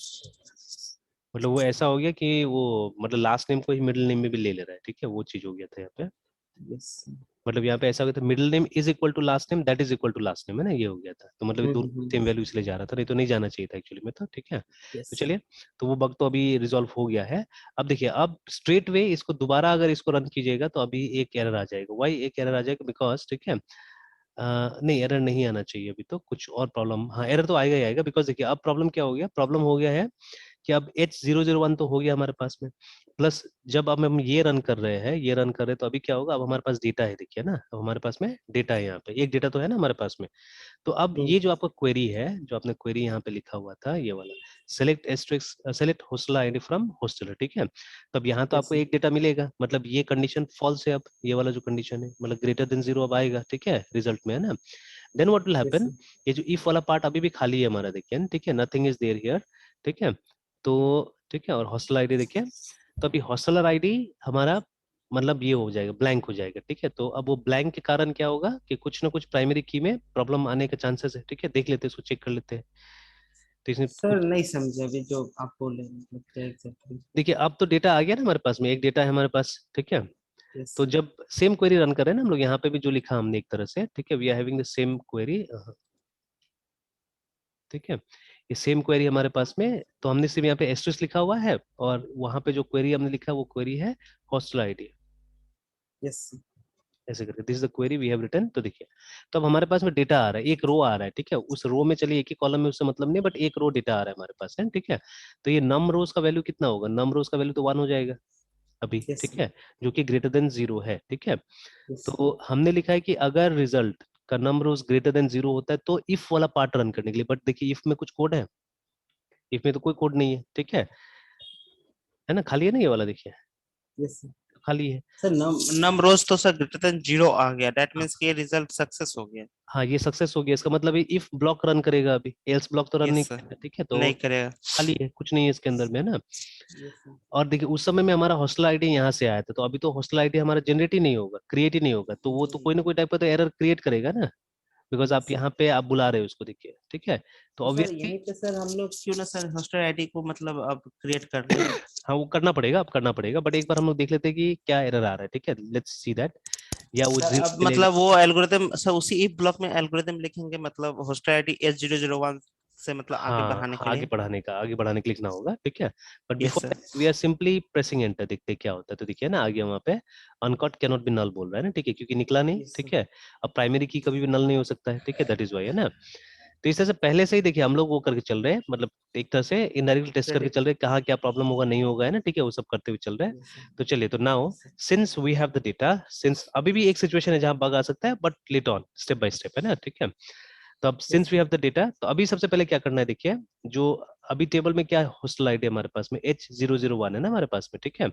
मतलब वो ऐसा हो गया कि वो मतलब लास्ट नेम को ही मिडिल नेम में भी ले ले रहा है, ठीक है, वो चीज हो गया था यहाँ पे। यस। मतलब यहाँ पे ऐसा हो गया था, middle name is equal to last name that is equal to last name, है ना, ये हो गया था। तो मतलब ये दोनों सेम वैल्यू इसलिए जा रहा था, नहीं तो नहीं जाना चाहिए था एक्चुअली में, तो ठीक है। तो यस चलिए, तो वो बग तो अभी रिजॉल्व हो गया है। अब देखिए, अब स्ट्रेट वे इसको दोबारा अगर इसको रन कीजिएगा तो अभी एक एरर आ जाएगा। वाई एक एरर आ जाएगा? बिकॉज, ठीक है, नहीं एरर नहीं आना चाहिए अभी, तो कुछ और प्रॉब्लम, हाँ एरर तो आएगा ही आएगा, बिकॉज देखिए अब प्रॉब्लम क्या हो गया, प्रॉब्लल हो गया है कि अब H001 तो हो गया हमारे पास में, प्लस जब अब हम ये रन कर रहे हैं, ये रन कर रहे हैं, तो अभी क्या होगा, अब हमारे पास डेटा है, देखिए ना, अब हमारे पास में डेटा है, यहाँ पे एक डेटा तो है ना हमारे पास में। तो अब ट्रू। ये जो आपका क्वेरी है, जो आपने क्वेरी यहाँ पे लिखा हुआ था, ये वाला, select hostel ID from hosteller, ठीक है, तो अब यहाँ तो यस आपको एक डेटा मिलेगा, मतलब ये कंडीशन फॉल्स है, अब ये वाला जो कंडीशन है, मतलब ग्रेटर देन 0 अब आएगा, ठीक है, रिजल्ट में, है ना। Then what will yes happen, ये जो इफ वाला पार्ट अभी भी खाली है हमारा, देखिए, ठीक है, नथिंग इज देयर हियर, ठीक है। तो ठीक है, और हॉस्टल आईडी देखिए, तो अभी हॉस्टलर आईडी हमारा मतलब ये हो जाएगा, ब्लैंक हो जाएगा, ठीक है। तो अब वो ब्लैंक के कारण क्या होगा कि कुछ ना कुछ प्राइमरी की में प्रॉब्लम आने के चांसेस है, ठीक है, देख लेते हैं इसको, चेक कर लेते हैं। तो इसमें सर, कुछ, नहीं समझे अभी जो आप बोले, मतलब क्या एग्जैक्टली। देखिए अब तो डेटा आ गया ना हमारे पास में, एक डेटा है हमारे पास, ठीक है। यस तो जब सेम क्वेरी रन कर रहे हैं ना हम लोग, यहाँ पे भी जो लिखा हमने एक तरह से, ठीक है, we are having the same query, ठीक है, ये सेम क्वेरी हमारे पास में, तो हमने सिर्फ यहाँ पे एस्ट्रिक्स लिखा हुआ है, और वहां पे जो क्वेरी हमने लिखा है वो क्वेरी है हॉस्टल आईडी, यस ऐसे करके, this is the query we have written. तो देखिए, तो अब हमारे पास में डेटा आ रहा है, एक रो आ रहा है, ठीक है, उस रो में चलिए एक ही कॉलम में उससे मतलब नहीं, बट एक रो डेटा आ रहा है हमारे पास, है, ठीक है। तो ये नम रोज का वैल्यू कितना होगा, नम रोज का वैल्यू तो 1 हो जाएगा अभी, यस ठीक है, जो कि ग्रेटर देन 0 है, ठीक है। यस तो हमने लिखा है कि अगर रिजल्ट का नम रोज ग्रेटर देन 0 होता है तो इफ वाला पार्ट रन करने के लिए, बट देखिए इफ में कुछ कोड है, इफ में तो कोई कोड नहीं है, ठीक है ना, खाली है ना ये वाला, देखिए यस। खाली है। सर नम रोज तो सर ग्रेटर देन 0 आ गया, दैट मींस कि ये रिजल्ट सक्सेस हो गया। हाँ ये सक्सेस हो गया, इसका मतलब ये इफ ब्लॉक रन करेगा, अभी एल्स ब्लॉक तो रन नहीं यस सर, करेगा, ठीक है, तो नहीं करेगा। खाली है, कुछ नहीं है इसके अंदर में, है ना। Yes sir. और देखिए उस समय में हमारा हॉस्टल आईडी यहाँ से आया था, तो अभी तो हॉस्टल आईडी हमारा जनरेट ही नहीं होगा, क्रिएट ही नहीं होगा, तो वो तो कोई ना कोई टाइप का तो एरर क्रिएट करेगा ना, बिकॉज आप यस सर। यहाँ पे आप बुला रहे हो उसको, देखिए, ठीक है, तो तो सर ऑब्वियसली, यहीं पे सर हम लोग क्यों ना सर हॉस्टल आईडी को मतलब अब क्रिएट कर लें। हाँ वो करना पड़ेगा, अब करना पड़ेगा, बट एक बार हम लोग देख लेते हैं कि क्या एरर आ रहा है, ठीक है, लेट्स सी दैट, या वो सर 0 अब मिलेगा। मतलब वो एल्गोरिदम सर उसी इफ ब्लॉक में एल्गोरिदम लिखेंगे, मतलब हॉस्टल आईडी S001 से मतलब आगे हाँ बढ़ाने हाँ, के आगे लिए। बढ़ाने का, आगे बढ़ाने के लिए लिखना होगा, ठीक है, but yes before sir. That we are simply pressing enter, देखते हैं क्या होता है। तो देखिए ना, आगे वहाँ पे uncaught can not be null बोल रहा है ना, ठीक है, क्योंकि निकला नहीं, यस सर। ठीक है। अब प्राइमरी की कभी भी नल नहीं हो सकता है, ठीक है, दैट इज वाई, है ना। तो इस तरह से पहले से ही देखिए हम लोग वो करके चल रहे हैं, मतलब एक तरह से इनडायरेक्टली टेस्ट करके चल रहे हैं, कहाँ क्या प्रॉब्लम होगा, नहीं होगा, है ना, ठीक है, वो सब करते हुए चल रहे हैं। Yes sir. तो चलिए, तो now yes sir. Since we have the data, since अभी भी एक सिचुएशन है जहां बग आ सकता है, but later on, step by step, है ना, ठीक है। तो अब yes since we sir. Have the data, तो अभी सबसे पहले क्या करना है, देखिए, जो अभी टेबल में क्या हॉस्टल आईडी हमारे पास में H001 है ना हमारे पास में, ठीक है।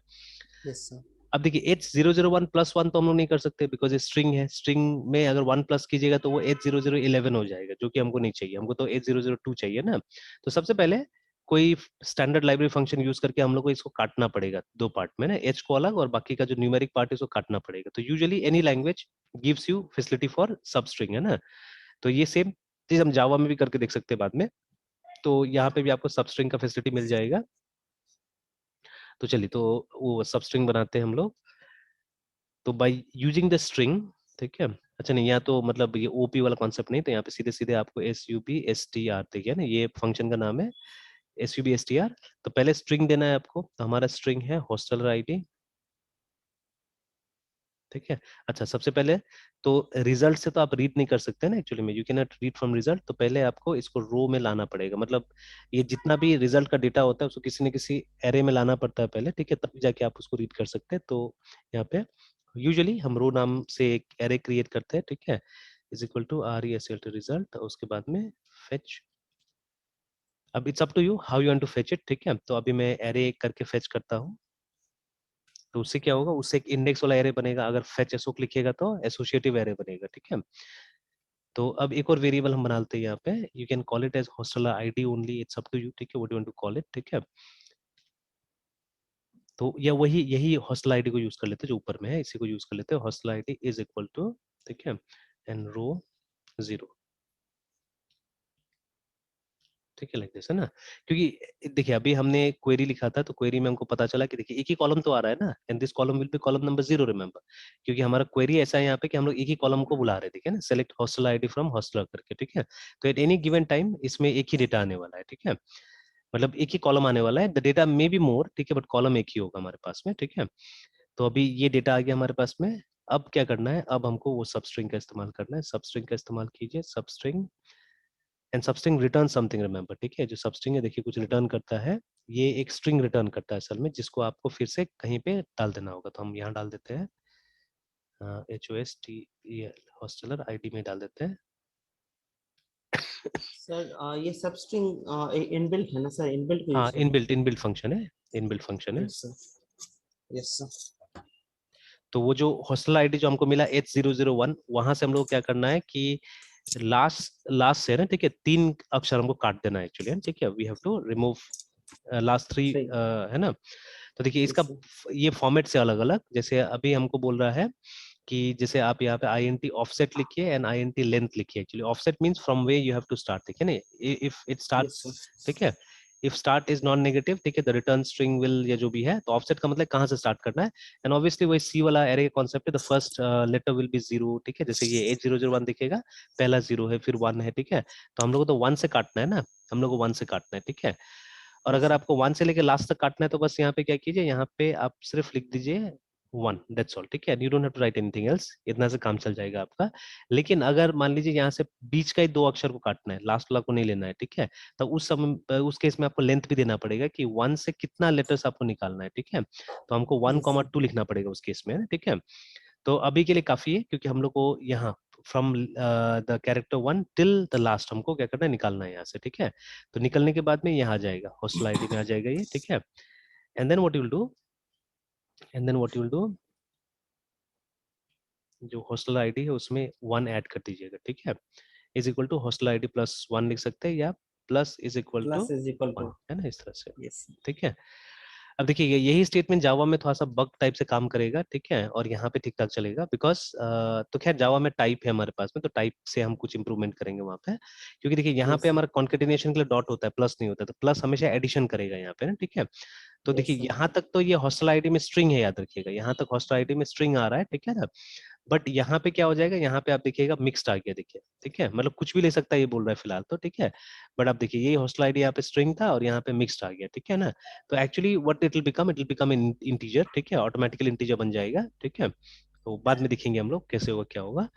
Yes sir. अब देखिए H001 प्लस 1 तो हम लोग नहीं कर सकते, बिकॉज ये स्ट्रिंग है, स्ट्रिंग में अगर 1 प्लस कीजिएगा तो वो H0011 हो जाएगा, जो कि हमको नहीं चाहिए, हमको तो H002 चाहिए ना। तो सबसे पहले कोई स्टैंडर्ड लाइब्रेरी फंक्शन यूज करके हम लोग को इसको काटना पड़ेगा दो पार्ट में ना, H को अलग और बाकी का जो न्यूमेरिक पार्ट है उसको काटना पड़ेगा। तो usually any language gives you facility for सब स्ट्रिंग, है ना। तो ये सेम चीज हम जावा में भी करके देख सकते हैं बाद में, तो यहाँ पे भी आपको सब स्ट्रिंग का फैसिलिटी मिल जाएगा। तो चलिए, तो वो सब स्ट्रिंग बनाते हैं हम लोग, तो बाय यूजिंग द स्ट्रिंग, ठीक है। अच्छा नहीं, यहाँ तो मतलब ये ओपी वाला कॉन्सेप्ट नहीं, तो यहाँ पे सीधे सीधे आपको SUB STR, देखिए ना, ये फंक्शन का नाम है SUB STR। तो पहले स्ट्रिंग देना है आपको, तो हमारा स्ट्रिंग है हॉस्टलर आईडी, ठीक है। अच्छा, सबसे पहले तो रिजल्ट से तो आप रीड नहीं कर सकते ना एक्चुअली में, you can not read from result, तो पहले आपको इसको रो में लाना पड़ेगा, मतलब ये जितना भी रिजल्ट का डेटा होता है उसको किसी न किसी एरे में लाना पड़ता है पहले, ठीक है, तभी जाके आप उसको रीड कर सकते हैं। तो यहाँ पे यूजुअली हम रो नाम से एक एरे क्रिएट करते हैं, ठीक है, is equal to result result, उसके बाद में फेच। अब it's up to you how you want to fetch it, ठीक है। तो अभी मैं एरे करके फेच करता हूँ, तो उससे क्या होगा, उससे एक इंडेक्स वाला एरे बनेगा, अगर फेच एसोक लिखेगा तो एसोसिएटिव एरे बनेगा, ठीक है। तो अब एक और वेरिएबल हम बना लेते हैं यहाँ पे, you can call it as hostel ID only, it's up to you, ठीक है, what you want to call it, ठीक है। तो या वही यही हॉस्टल आईडी को यूज कर लेते हैं जो ऊपर में है, इसी को यूज कर लेते हैं, hostel ID is equal to, ठीक है, एंड रो 0, ठीक है, लाइक दिस, है ना। क्योंकि देखिए अभी हमने क्वेरी लिखा था, तो क्वेरी में हमको पता चला कि देखिए एक ही कॉलम तो आ रहा है ना, and this column will be column number 0, remember, क्योंकि हमारा क्वेरी ऐसा है यहाँ पे कि हम लोग एक ही कॉलम को बुला रहे थे, ठीक है ना, select hostel ID from hosteller करके, ठीक है। तो एट एनी गिवन टाइम इसमें एक ही डेटा आने वाला है, ठीक है, मतलब एक ही कॉलम आने वाला है, the data may be more, ठीक है, बट कॉलम एक ही होगा हमारे पास में, ठीक है। तो अभी ये डेटा आ गया हमारे पास में, अब क्या करना है, अब हमको वो सबस्ट्रिंग का इस्तेमाल करना है, सबस्ट्रिंग का इस्तेमाल कीजिए, substring and substring return something, remember, ठीक है, जो सबस्ट्रिंग है देखिए कुछ रिटर्न करता है, ये एक स्ट्रिंग रिटर्न करता है असल में, जिसको आपको फिर से कहीं पे डाल देना होगा, तो हम यहाँ डाल देते हैं HOSTEL हॉस्टलर आईडी में डाल देते हैं। सर ये सब स्ट्रिंग इनबिल्ट है ना सर, इनबिल्ट को हाँ, यूज करना इनबिल्ट इनबिल्ट फंक्शन है, इनबिल्ट फंक्शन है। है। Yes sir, yes sir. तो वो जो हॉस्टल आईडी जो हमको मिला H001, वहां से हम लोग क्या करना है कि लास्ट लास्ट से ना, ठीक है, 3 अक्षर हमको काट देना है एक्चुअली, ठीक है, we have to remove last 3, सही। है ना। तो देखिए इसका यस सर। ये फॉर्मेट से अलग अलग, जैसे अभी हमको बोल रहा है कि जैसे आप यहाँ पे INT ऑफसेट लिखिए एंड INT लेंथ लिखिए, actually offset means from where you have to start, ठीक है ना, if it yes starts, sir. ठीक है, if start is non negative, ठीक है, द रिटर्न स्ट्रिंग विल, या जो भी है, तो ऑफसेट का मतलब कहाँ से स्टार्ट करना है, एंड ऑब्वियसली वही सी वाला एरे कॉन्सेप्ट है, the first letter will be 0, ठीक है, जैसे ये H001 दिखेगा, पहला 0 है फिर 1 है, ठीक है, तो हम लोग को तो 1 से काटना है ना, हम लोग को 1 से काटना है, ठीक है। और यस अगर सर। आपको 1 से लेके लास्ट तक काटना है तो बस यहाँ पे क्या कीजिए, यहाँ पे आप सिर्फ लिख दीजिए 1, दैट्स ऑल, ठीक है, you don't have to write anything else, इतना से काम चल जाएगा आपका। लेकिन अगर मान लीजिए यहाँ से बीच का ही 2 अक्षर को काटना है, लास्ट वाला को नहीं लेना है, ठीक है, तो उस समय उस केस में आपको लेंथ भी देना पड़ेगा कि 1 से कितना लेटर्स आपको निकालना है, ठीक है, तो हमको 1, 2 लिखना पड़ेगा उस केस में, ठीक है। तो अभी के लिए काफी है, क्योंकि हम लोग को यहाँ from the character 1 till the last हमको क्या करना है, निकालना है यहाँ से, ठीक है। तो निकलने के बाद में यहाँ आ जाएगा, हॉस्टल आईडी में आ जाएगा ये, ठीक है। And then what you will do, and then what you will do, जो हॉस्टल आईडी है उसमें 1 ऐड कर दीजिएगा, ठीक है, is equal to hostel ID plus 1 लिख सकते हैं, या plus is equal to plus is equal 1, two. है ना, इस तरह से, यस। ठीक है। अब देखिए यही स्टेटमेंट जावा में थोड़ा सा बग टाइप से काम करेगा, ठीक है, और यहाँ पे ठीक ठाक चलेगा, बिकॉज तो खैर जावा में टाइप है हमारे पास में, तो टाइप से हम कुछ इंप्रूवमेंट करेंगे वहाँ पे, क्योंकि देखिए यहाँ पे यस सर। हमारा कॉन्केटिनेशन के लिए डॉट होता है, प्लस नहीं होता, तो प्लस हमेशा एडिशन करेगा यहाँ पे ना, ठीक है। तो यस देखिए सर। यहाँ तक तो ये हॉस्टल आईडी में स्ट्रिंग है, याद रखिएगा, यहाँ तक हॉस्टल आईडी में स्ट्रिंग आ रहा है, ठीक है ना। बट यहाँ पे क्या हो जाएगा, यहाँ पे आप देखिएगा मिक्स्ड आ गया, देखिए, ठीक है, मतलब कुछ भी ले सकता है ये बोल रहा है फिलहाल तो, ठीक है। बट आप देखिए ये हॉस्टल आईडी यहाँ पे स्ट्रिंग था और यहाँ पे मिक्स्ड आ गया, ठीक है ना। तो actually what it will become integer, ठीक है, ऑटोमेटिकली इंटीजर बन जाएगा, ठीक है। तो बाद में दिखेंगे हम लोग कैसे होगा क्या होगा।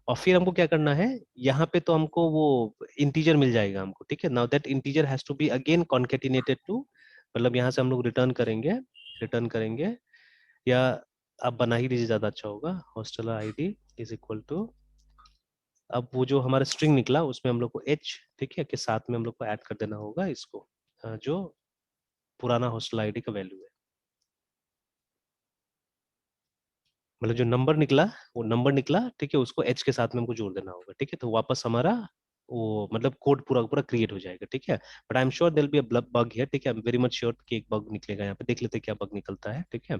और फिर हमको क्या करना है, यहाँ पे तो हमको वो इंटीजर मिल जाएगा हमको, ठीक है। Now that integer has to be again concatenated to, मतलब यहाँ से हम लोग रिटर्न करेंगे, या आप बना ही दीजिए, ज्यादा अच्छा होगा, hostel ID is equal to, अब वो जो हमारा स्ट्रिंग निकला उसमें हम लोग को एच, ठीक है, के साथ में हम लोग को ऐड कर देना होगा इसको, जो पुराना हॉस्टल आईडी का वैल्यू है, मतलब जो नंबर निकला, वो नंबर निकला, ठीक है, उसको एच के साथ में हमको जोड़ देना होगा, ठीक है, तो वापस हमारा वो मतलब कोड पूरा पूरा क्रिएट हो जाएगा, ठीक है। But I am sure there will be a bug here, ठीक है, I am very much sure कि एक बग निकलेगा यहाँ पे, देख लेते हैं क्या बग निकलता है, ठीक है।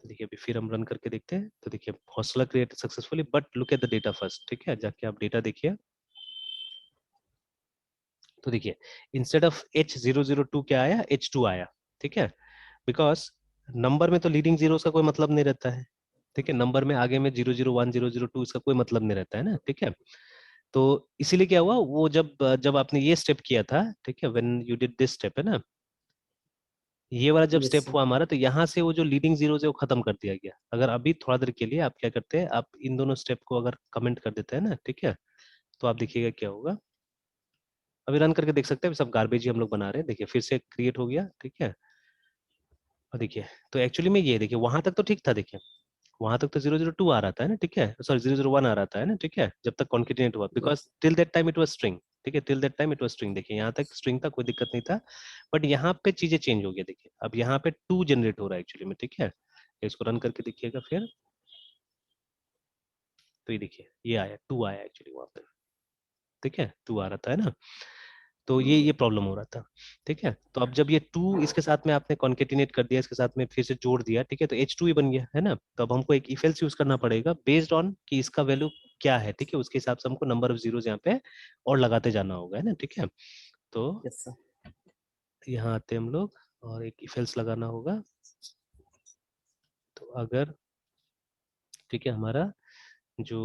तो देखिए अभी फिर हम रन करके देखते हैं, तो देखिए hostel create successfully, but look at the data first, ठीक है, जाके आप डेटा देखिए। तो देखिए इंस्टेड ऑफ H002 क्या आया, H2 आया, ठीक है, बिकॉज नंबर में तो लीडिंग जीरोस का कोई मतलब नहीं रहता है, ठीक है, नंबर में आगे में 001 002 इसका कोई मतलब नहीं रहता है ना, ठीक है। तो इसीलिए क्या हुआ, वो जब जब आपने ये स्टेप किया था, ठीक है, when you did this step, है ना, ये वाला जब Yes, स्टेप sir. हुआ हमारा, तो यहाँ से वो जो लीडिंग जीरो है वो खत्म कर दिया गया। अगर अभी थोड़ा देर के लिए आप क्या करते हैं, आप इन दोनों स्टेप को अगर कमेंट कर देते हैं ना, ठीक है, तो आप देखिएगा क्या होगा। अभी रन करके देख सकते हैं, सब गार्बेज ही हम लोग बना रहे हैं। देखिए फिर से क्रिएट हो गया, ठीक है। और देखिए तो एक्चुअली में ये देखिए वहां तक तो ठीक था, देखिए वहां तक तो 002 आ रहा था ना, ठीक है, सॉरी 001 आ रहा था, है ना, ठीक है, जब तक कॉन्केटिनेट हुआ, because Yes. Till that time it was string. ठीक है, till that time it was string. देखिए यहाँ तक स्ट्रिंग था, कोई दिक्कत नहीं था, बट यहाँ पे चीजें चेंज हो गया। देखिए अब यहाँ पे 2 जनरेट हो रहा है एक्चुअली में, ठीक है। इसको रन करके देखिएगा फिर, तो ये देखिए ये आया 2 आया एक्चुअली वहां पे, ठीक है, 2 आ रहा था, है ना। तो ये प्रॉब्लम हो रहा था, ठीक है। तो अब जब ये 2 इसके साथ में आपने कॉन्केटिनेट कर दिया, इसके साथ में फिर से जोड़ दिया, ठीक है, तो H2 ही बन गया, है ना। तो अब हमको एक इफ एल्स यूज करना पड़ेगा बेस्ड ऑन कि इसका वैल्यू क्या है, ठीक है, उसके हिसाब से हमको नंबर ऑफ जीरोस यहाँ पे और लगाते जाना होगा, है ना, ठीक है। तो Yes, sir. यहाँ आते हम लोग और एक इफ एल्स लगाना होगा। तो अगर, ठीक है, हमारा जो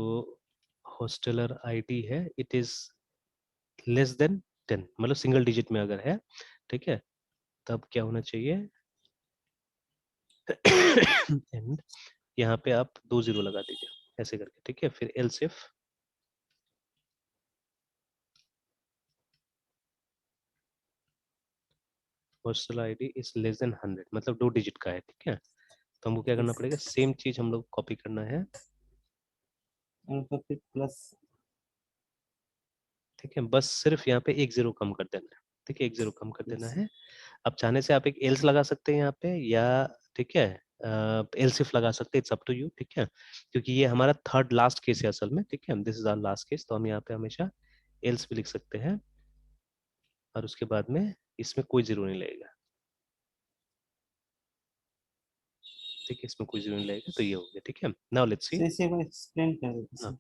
हॉस्टलर आईडी है इट इज लेस देन 10, मतलब सिंगल डिजिट में अगर है, ठीक है, तब क्या होना चाहिए एंड यहाँ पे आप 2 जीरो लगा दीजिए ऐसे करके, ठीक है। फिर else if hostel ID is less than 100, मतलब 2 डिजिट का है, ठीक है। तो हमको क्या करना Yes. पड़ेगा, सेम चीज हम लोग कॉपी करना है, And फिर plus. ठीक है, बस सिर्फ यहाँ पे 1 जीरो कम कर देना है, ठीक है, 1 जीरो कम कर देना Yes. है। अब चाहने से आप एक एल्स लगा सकते हैं यहाँ पे, या ठीक है एल्स इफ लगा सकते हैं, इट्स अप टू यू, ठीक है, क्योंकि ये हमारा थर्ड लास्ट केस है असल में, ठीक है, this is our last case. तो हम यहाँ पे हमेशा एल्स भी लिख सकते हैं और उसके बाद में इसमें कोई जीरो नहीं लगेगा, ठीक है, इसमें कोई जीरो नहीं लगेगा। तो ये हो गया, ठीक है। Now let's see. So इसे एक बार explain कर दीजिए, हाँ,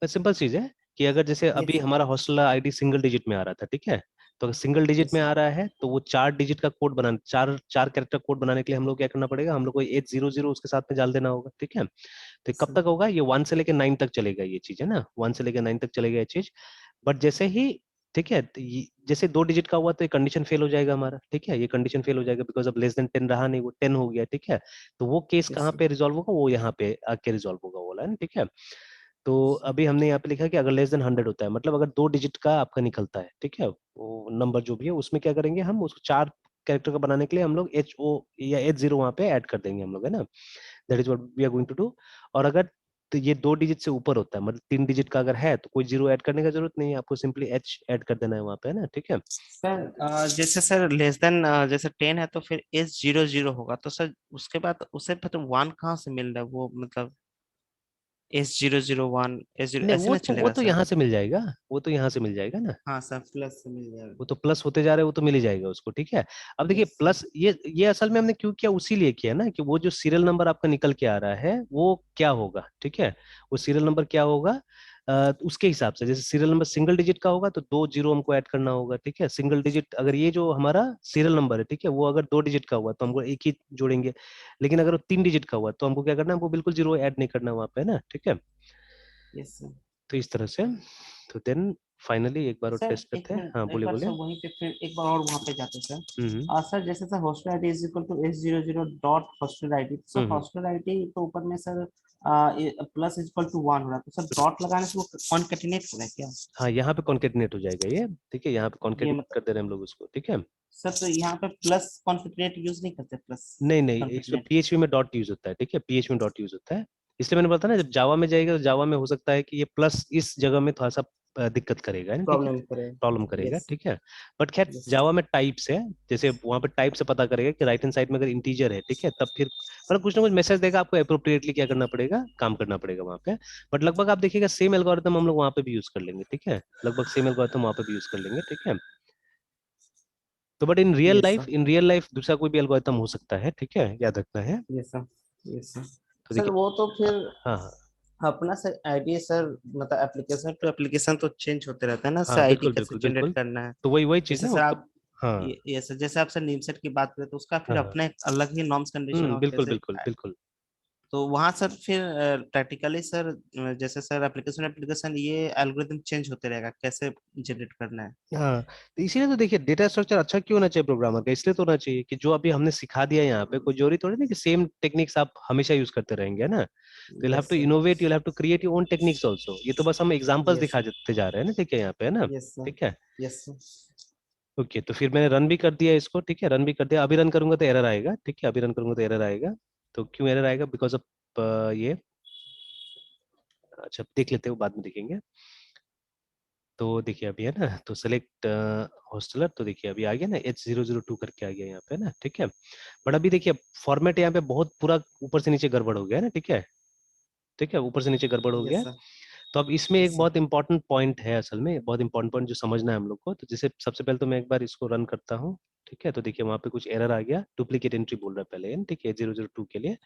sir. सिंपल चीज है कि अगर जैसे अभी Yes, sir. हमारा हॉस्टल आईडी सिंगल डिजिट में आ रहा था, ठीक है, तो अगर सिंगल डिजिट Yes, में sir. आ रहा है तो वो 4 डिजिट का कोड बनाना, चार चार कैरेक्टर कोड बनाने के लिए हम लोग क्या करना पड़ेगा, हम लोग को 800 उसके साथ में डाल देना होगा, ठीक है। तो Yes, कब sir. तक होगा ये, 1 से लेकर 9 तक चलेगा ये चीज, है ना, 1 से लेकर 9 तक चलेगा ये चीज। बट जैसे ही, ठीक है, तो जैसे 2 डिजिट का हुआ तो ये कंडीशन फेल हो जाएगा हमारा, ठीक है, ये कंडीशन फेल हो जाएगा बिकॉज अब लेस देन 10 रहा नहीं, वो 10 हो गया, ठीक है। तो वो केस Yes, कहाँ sir. पे रिजॉल्व होगा, वो यहाँ पे आके रिजॉल्व होगा वाला, है ना, ठीक है। तो अभी हमने यहाँ पे लिखा कि अगर लेस देन 100 होता है, मतलब अगर 2 डिजिट का आपका निकलता है, ठीक है, वो नंबर जो भी है उसमें क्या करेंगे हम, उसको 4 कैरेक्टर का बनाने के लिए हम लोग HO या H0 वहां पे ऐड कर देंगे हम लोग, है ना। That is what we are going to do. और अगर तो ये 2 डिजिट से ऊपर होता है, मतलब 3 डिजिट का अगर है, तो कोई जीरो ऐड करने का जरूरत नहीं है, आपको सिंपली H ऐड कर देना है वहां पे, है ना, ठीक है। सर जैसे सर लेस देन जैसे 10 है तो फिर S00 होगा, तो सर उसके बाद उसे मतलब 1 कहाँ से मिल रहा है वो, मतलब S001 S0 नहीं ऐसे वो ना तो वो चलेगा तो सर? यहाँ से मिल जाएगा, वो तो यहाँ से मिल जाएगा ना, हाँ सर, प्लस से मिल जाएगा। वो तो प्लस होते जा रहे हैं, वो तो मिल ही जाएगा उसको, ठीक है। अब देखिए यस सर। प्लस ये असल में हमने क्यों किया, उसी लिए किया ना कि वो जो सीरियल नंबर आपका निकल के आ रहा है वो क्या होगा, ठीक है, वो सीरियल नंबर क्या होगा, उसके हिसाब से, जैसे सीरियल नंबर सिंगल डिजिट का होगा तो 2 जीरो हमको ऐड करना होगा, ठीक है। सिंगल डिजिट अगर ये जो हमारा सीरियल नंबर है, ठीक है, वो अगर 2 डिजिट का हुआ तो हमको एक ही जोड़ेंगे, लेकिन अगर वो 3 डिजिट का हुआ तो हमको क्या करना है, वो बिल्कुल जीरो ऐड नहीं करना वहां पे, है ना, ठीक है। Yes sir. तो इस तरह से, तो देन फाइनली एक बार और सर टेस्ट एक करते हैं। हाँ मिनट, एक बोलिए बार सर बोलिए। वहीं पे फिर एक बार और वहाँ पे जाते हैं हम्म सर। सर जैसे sir hostel ID is equal to S00 dot hostel ID, sir hmm hostel ID तो ऊपर में sir plus is equal to 1 हो रहा है, तो सर डॉट लगाने से वो कॉन्केटिनेट हो रहा है क्या? हाँ यहाँ पे कॉन्केटिनेट हो जाएगा ये, ठीक है, यहाँ पे ये कॉन्केटिनेट मतलब कर दे रहे हैं हम लोग उसको, ठीक है। सर तो यहाँ पे प्लस कॉन्केटिनेट यूज नहीं करते, प्लस नहीं नहीं, इसमें कॉन्केटिनेट? PHP में डॉट यूज होता है, ठीक है, PHP में डॉट यूज होता है। इसलिए मैंने बताया ना, जब जावा में जाएगा तो जावा में हो सकता है कि ये प्लस इस जगह में थोड़ा सा दिक्कत करेगा, है ना, ठीक है, प्रॉब्लम प्रॉब्लम करेगा। करेगा, यस। ठीक है। बट खैर यस सर। जावा में टाइप्स है, जैसे वहां पे टाइप से पता करेगा कि राइट हैंड साइड में अगर इंटीजर है, ठीक है, तब फिर मतलब कुछ ना कुछ मैसेज देगा आपको, अप्रोप्रिएटली क्या करना पड़ेगा, काम करना पड़ेगा वहां पे। बट लगभग आप देखिएगा सेम एल्गोरिथम हम लोग वहां पे भी यूज कर लेंगे, ठीक है, लगभग सेम एल्गोरिथम वहां पे भी यूज कर लेंगे, ठीक है। तो but yes sir. In real life दूसरा कोई भी एल्गोरिथम हो सकता है, ठीक है, याद रखना है। Yes sir. Yes sir. तो सर देखिए, वो तो फिर हाँ हाँ अपना सर आईडी सर, मतलब एप्लीकेशन टू एप्लीकेशन तो चेंज होते रहता है ना सर, हाँ, आईडी बिल्कुल कैसे बिल्कुल जनरेट बिल्कुल। करना है? तो वही चीज जैसे ना सर उसको। आप हाँ ये सर जैसे आप सर नेमसेट की बात करें तो उसका फिर हाँ हाँ, अपना एक अलग ही नॉर्म्स कंडीशन होते हैं बिल्कुल जैसे, बिल्कुल बिल्कुल। तो वहां सर फिर प्रैक्टिकली सर जैसे सर एप्लीकेशन ये एल्गोरिदम चेंज होते रहेगा, कैसे जनरेट करना है? हाँ, तो इसीलिए तो देखिए डेटा स्ट्रक्चर अच्छा क्यों होना चाहिए प्रोग्रामर का, इसलिए तो होना चाहिए कि जो अभी हमने सिखा दिया यहाँ पे, कोई जरूरी थोड़ी ना कि सेम टेक्निक्स आप हमेशा यूज करते रहेंगे, है ना। तो you'll have yes to sir. innovate, you'll have to create your own techniques also। ये तो बस हम एग्जांपल्स यस दिखा देते जा रहे हैं ना, ठीक है यहाँ पे, है ना। Yes sir. ठीक है, यस सर। ओके। तो फिर मैंने रन भी कर दिया इसको, ठीक है, रन भी कर दिया। अभी रन करूंगा तो एरर आएगा, ठीक है, अभी रन करूंगा तो एरर आएगा। तो क्यों एरर आएगा? बिकॉज ऑफ ये, अच्छा देख लेते हो, बाद में देखेंगे। तो देखिए अभी है ना, तो सेलेक्ट हॉस्टलर, तो देखिए अभी आ गया ना, H002 करके आ गया यहाँ पे ना, ठीक है। बट अभी देखिए फॉर्मेट यहाँ पे बहुत पूरा ऊपर से नीचे गड़बड़ हो गया है ना, ठीक है, ठीक है, ऊपर से नीचे गड़बड़ हो गया यस है। सर। तो अब इसमें एक यस सर। बहुत इंपॉर्टेंट पॉइंट है, असल में बहुत इंपॉर्टेंट पॉइंट जो समझना है हम लोग को। तो जैसे सबसे पहले तो मैं एक बार इसको रन करता हूँ, ठीक है। तो देखिए वहां पे कुछ एरर आ गया, डुप्लीकेट एंट्री बोल रहा है पहले, ठीक है, 002 के लिए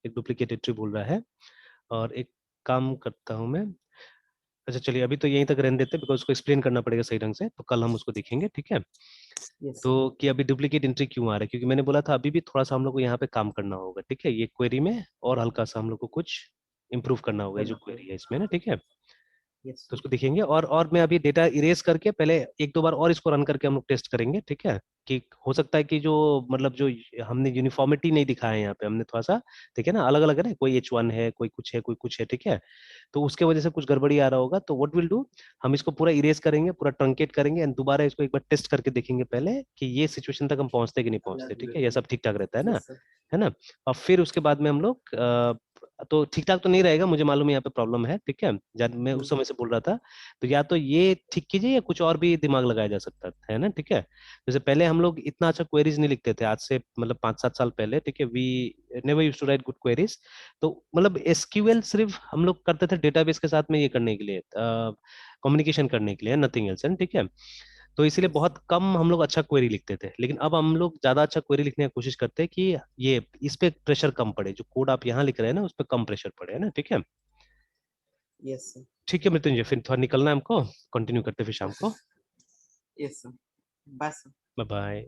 एक डुप्लीकेट एंट्री बोल रहा है। और एक काम करता हूँ मैं, अच्छा चलिए अभी तो यहीं तक रहने देते हैं, बिकॉज उसको एक्सप्लेन करना पड़ेगा सही ढंग से, तो कल हम उसको देखेंगे, ठीक है। यस तो सर। कि अभी डुप्लीकेट एंट्री क्यों आ रहा है, क्योंकि मैंने बोला था अभी भी थोड़ा सा हम लोग को यहाँ पे काम करना होगा, ठीक है, ये क्वेरी में और हल्का सा हम लोग को कुछ इम्प्रूव करना होगा, ये जो करना क्वेरी है पड़ेगा। इसमें ना, ठीक है। यस तो सर। उसको देखेंगे, और मैं अभी डेटा इरेज करके पहले एक दो बार और इसको रन करके हम लोग टेस्ट करेंगे, ठीक है। कि हो सकता है कि जो मतलब जो हमने यूनिफॉर्मिटी नहीं दिखाया है यहाँ पे, हमने थोड़ा सा देखिए ना, अलग अलग है ना, कोई H1 है, कोई कुछ है, कोई कुछ है, ठीक है। तो उसके वजह से कुछ गड़बड़ी आ रहा होगा। तो व्हाट विल डू, हम इसको पूरा इरेज करेंगे, पूरा ट्रंकेट करेंगे एंड दोबारा इसको एक बार टेस्ट करके देखेंगे पहले कि ये सिचुएशन तक हम पहुंचते कि नहीं पहुंचते, ठीक है, ये सब ठीक ठाक रहता है ना, यस सर। है ना। और फिर उसके बाद में हम लोग तो ठीक ठाक तो नहीं रहेगा, मुझे मालूम है यहाँ पे प्रॉब्लम है, ठीक है, जब मैं उस समय से बोल रहा था। तो या तो ये ठीक कीजिए या कुछ और भी दिमाग लगाया जा सकता है ना, ठीक है। जैसे पहले हम लोग इतना अच्छा क्वेरीज नहीं लिखते थे, आज से मतलब 5-7 साल पहले, ठीक है, we never used to write good queries. तो मतलब एसक्यूएल सिर्फ हम लोग करते थे डेटाबेस के साथ में ये करने के लिए, कम्युनिकेशन करने के लिए, नथिंग एल्स, ठीक है। तो इसीलिए यस बहुत सर। कम हम लोग अच्छा क्वेरी लिखते थे, लेकिन अब हम लोग ज्यादा अच्छा क्वेरी लिखने की कोशिश करते हैं कि ये इस पे प्रेशर कम पड़े, जो कोड आप यहाँ लिख रहे हैं ना उस पर कम प्रेशर पड़े, है ना, ठीक है। Yes sir. ठीक है मृत्युंजय, फिर थोड़ा निकलना है हमको, कंटिन्यू करते हैं फिर शाम को। Yes sir. Bye sir. Bye bye.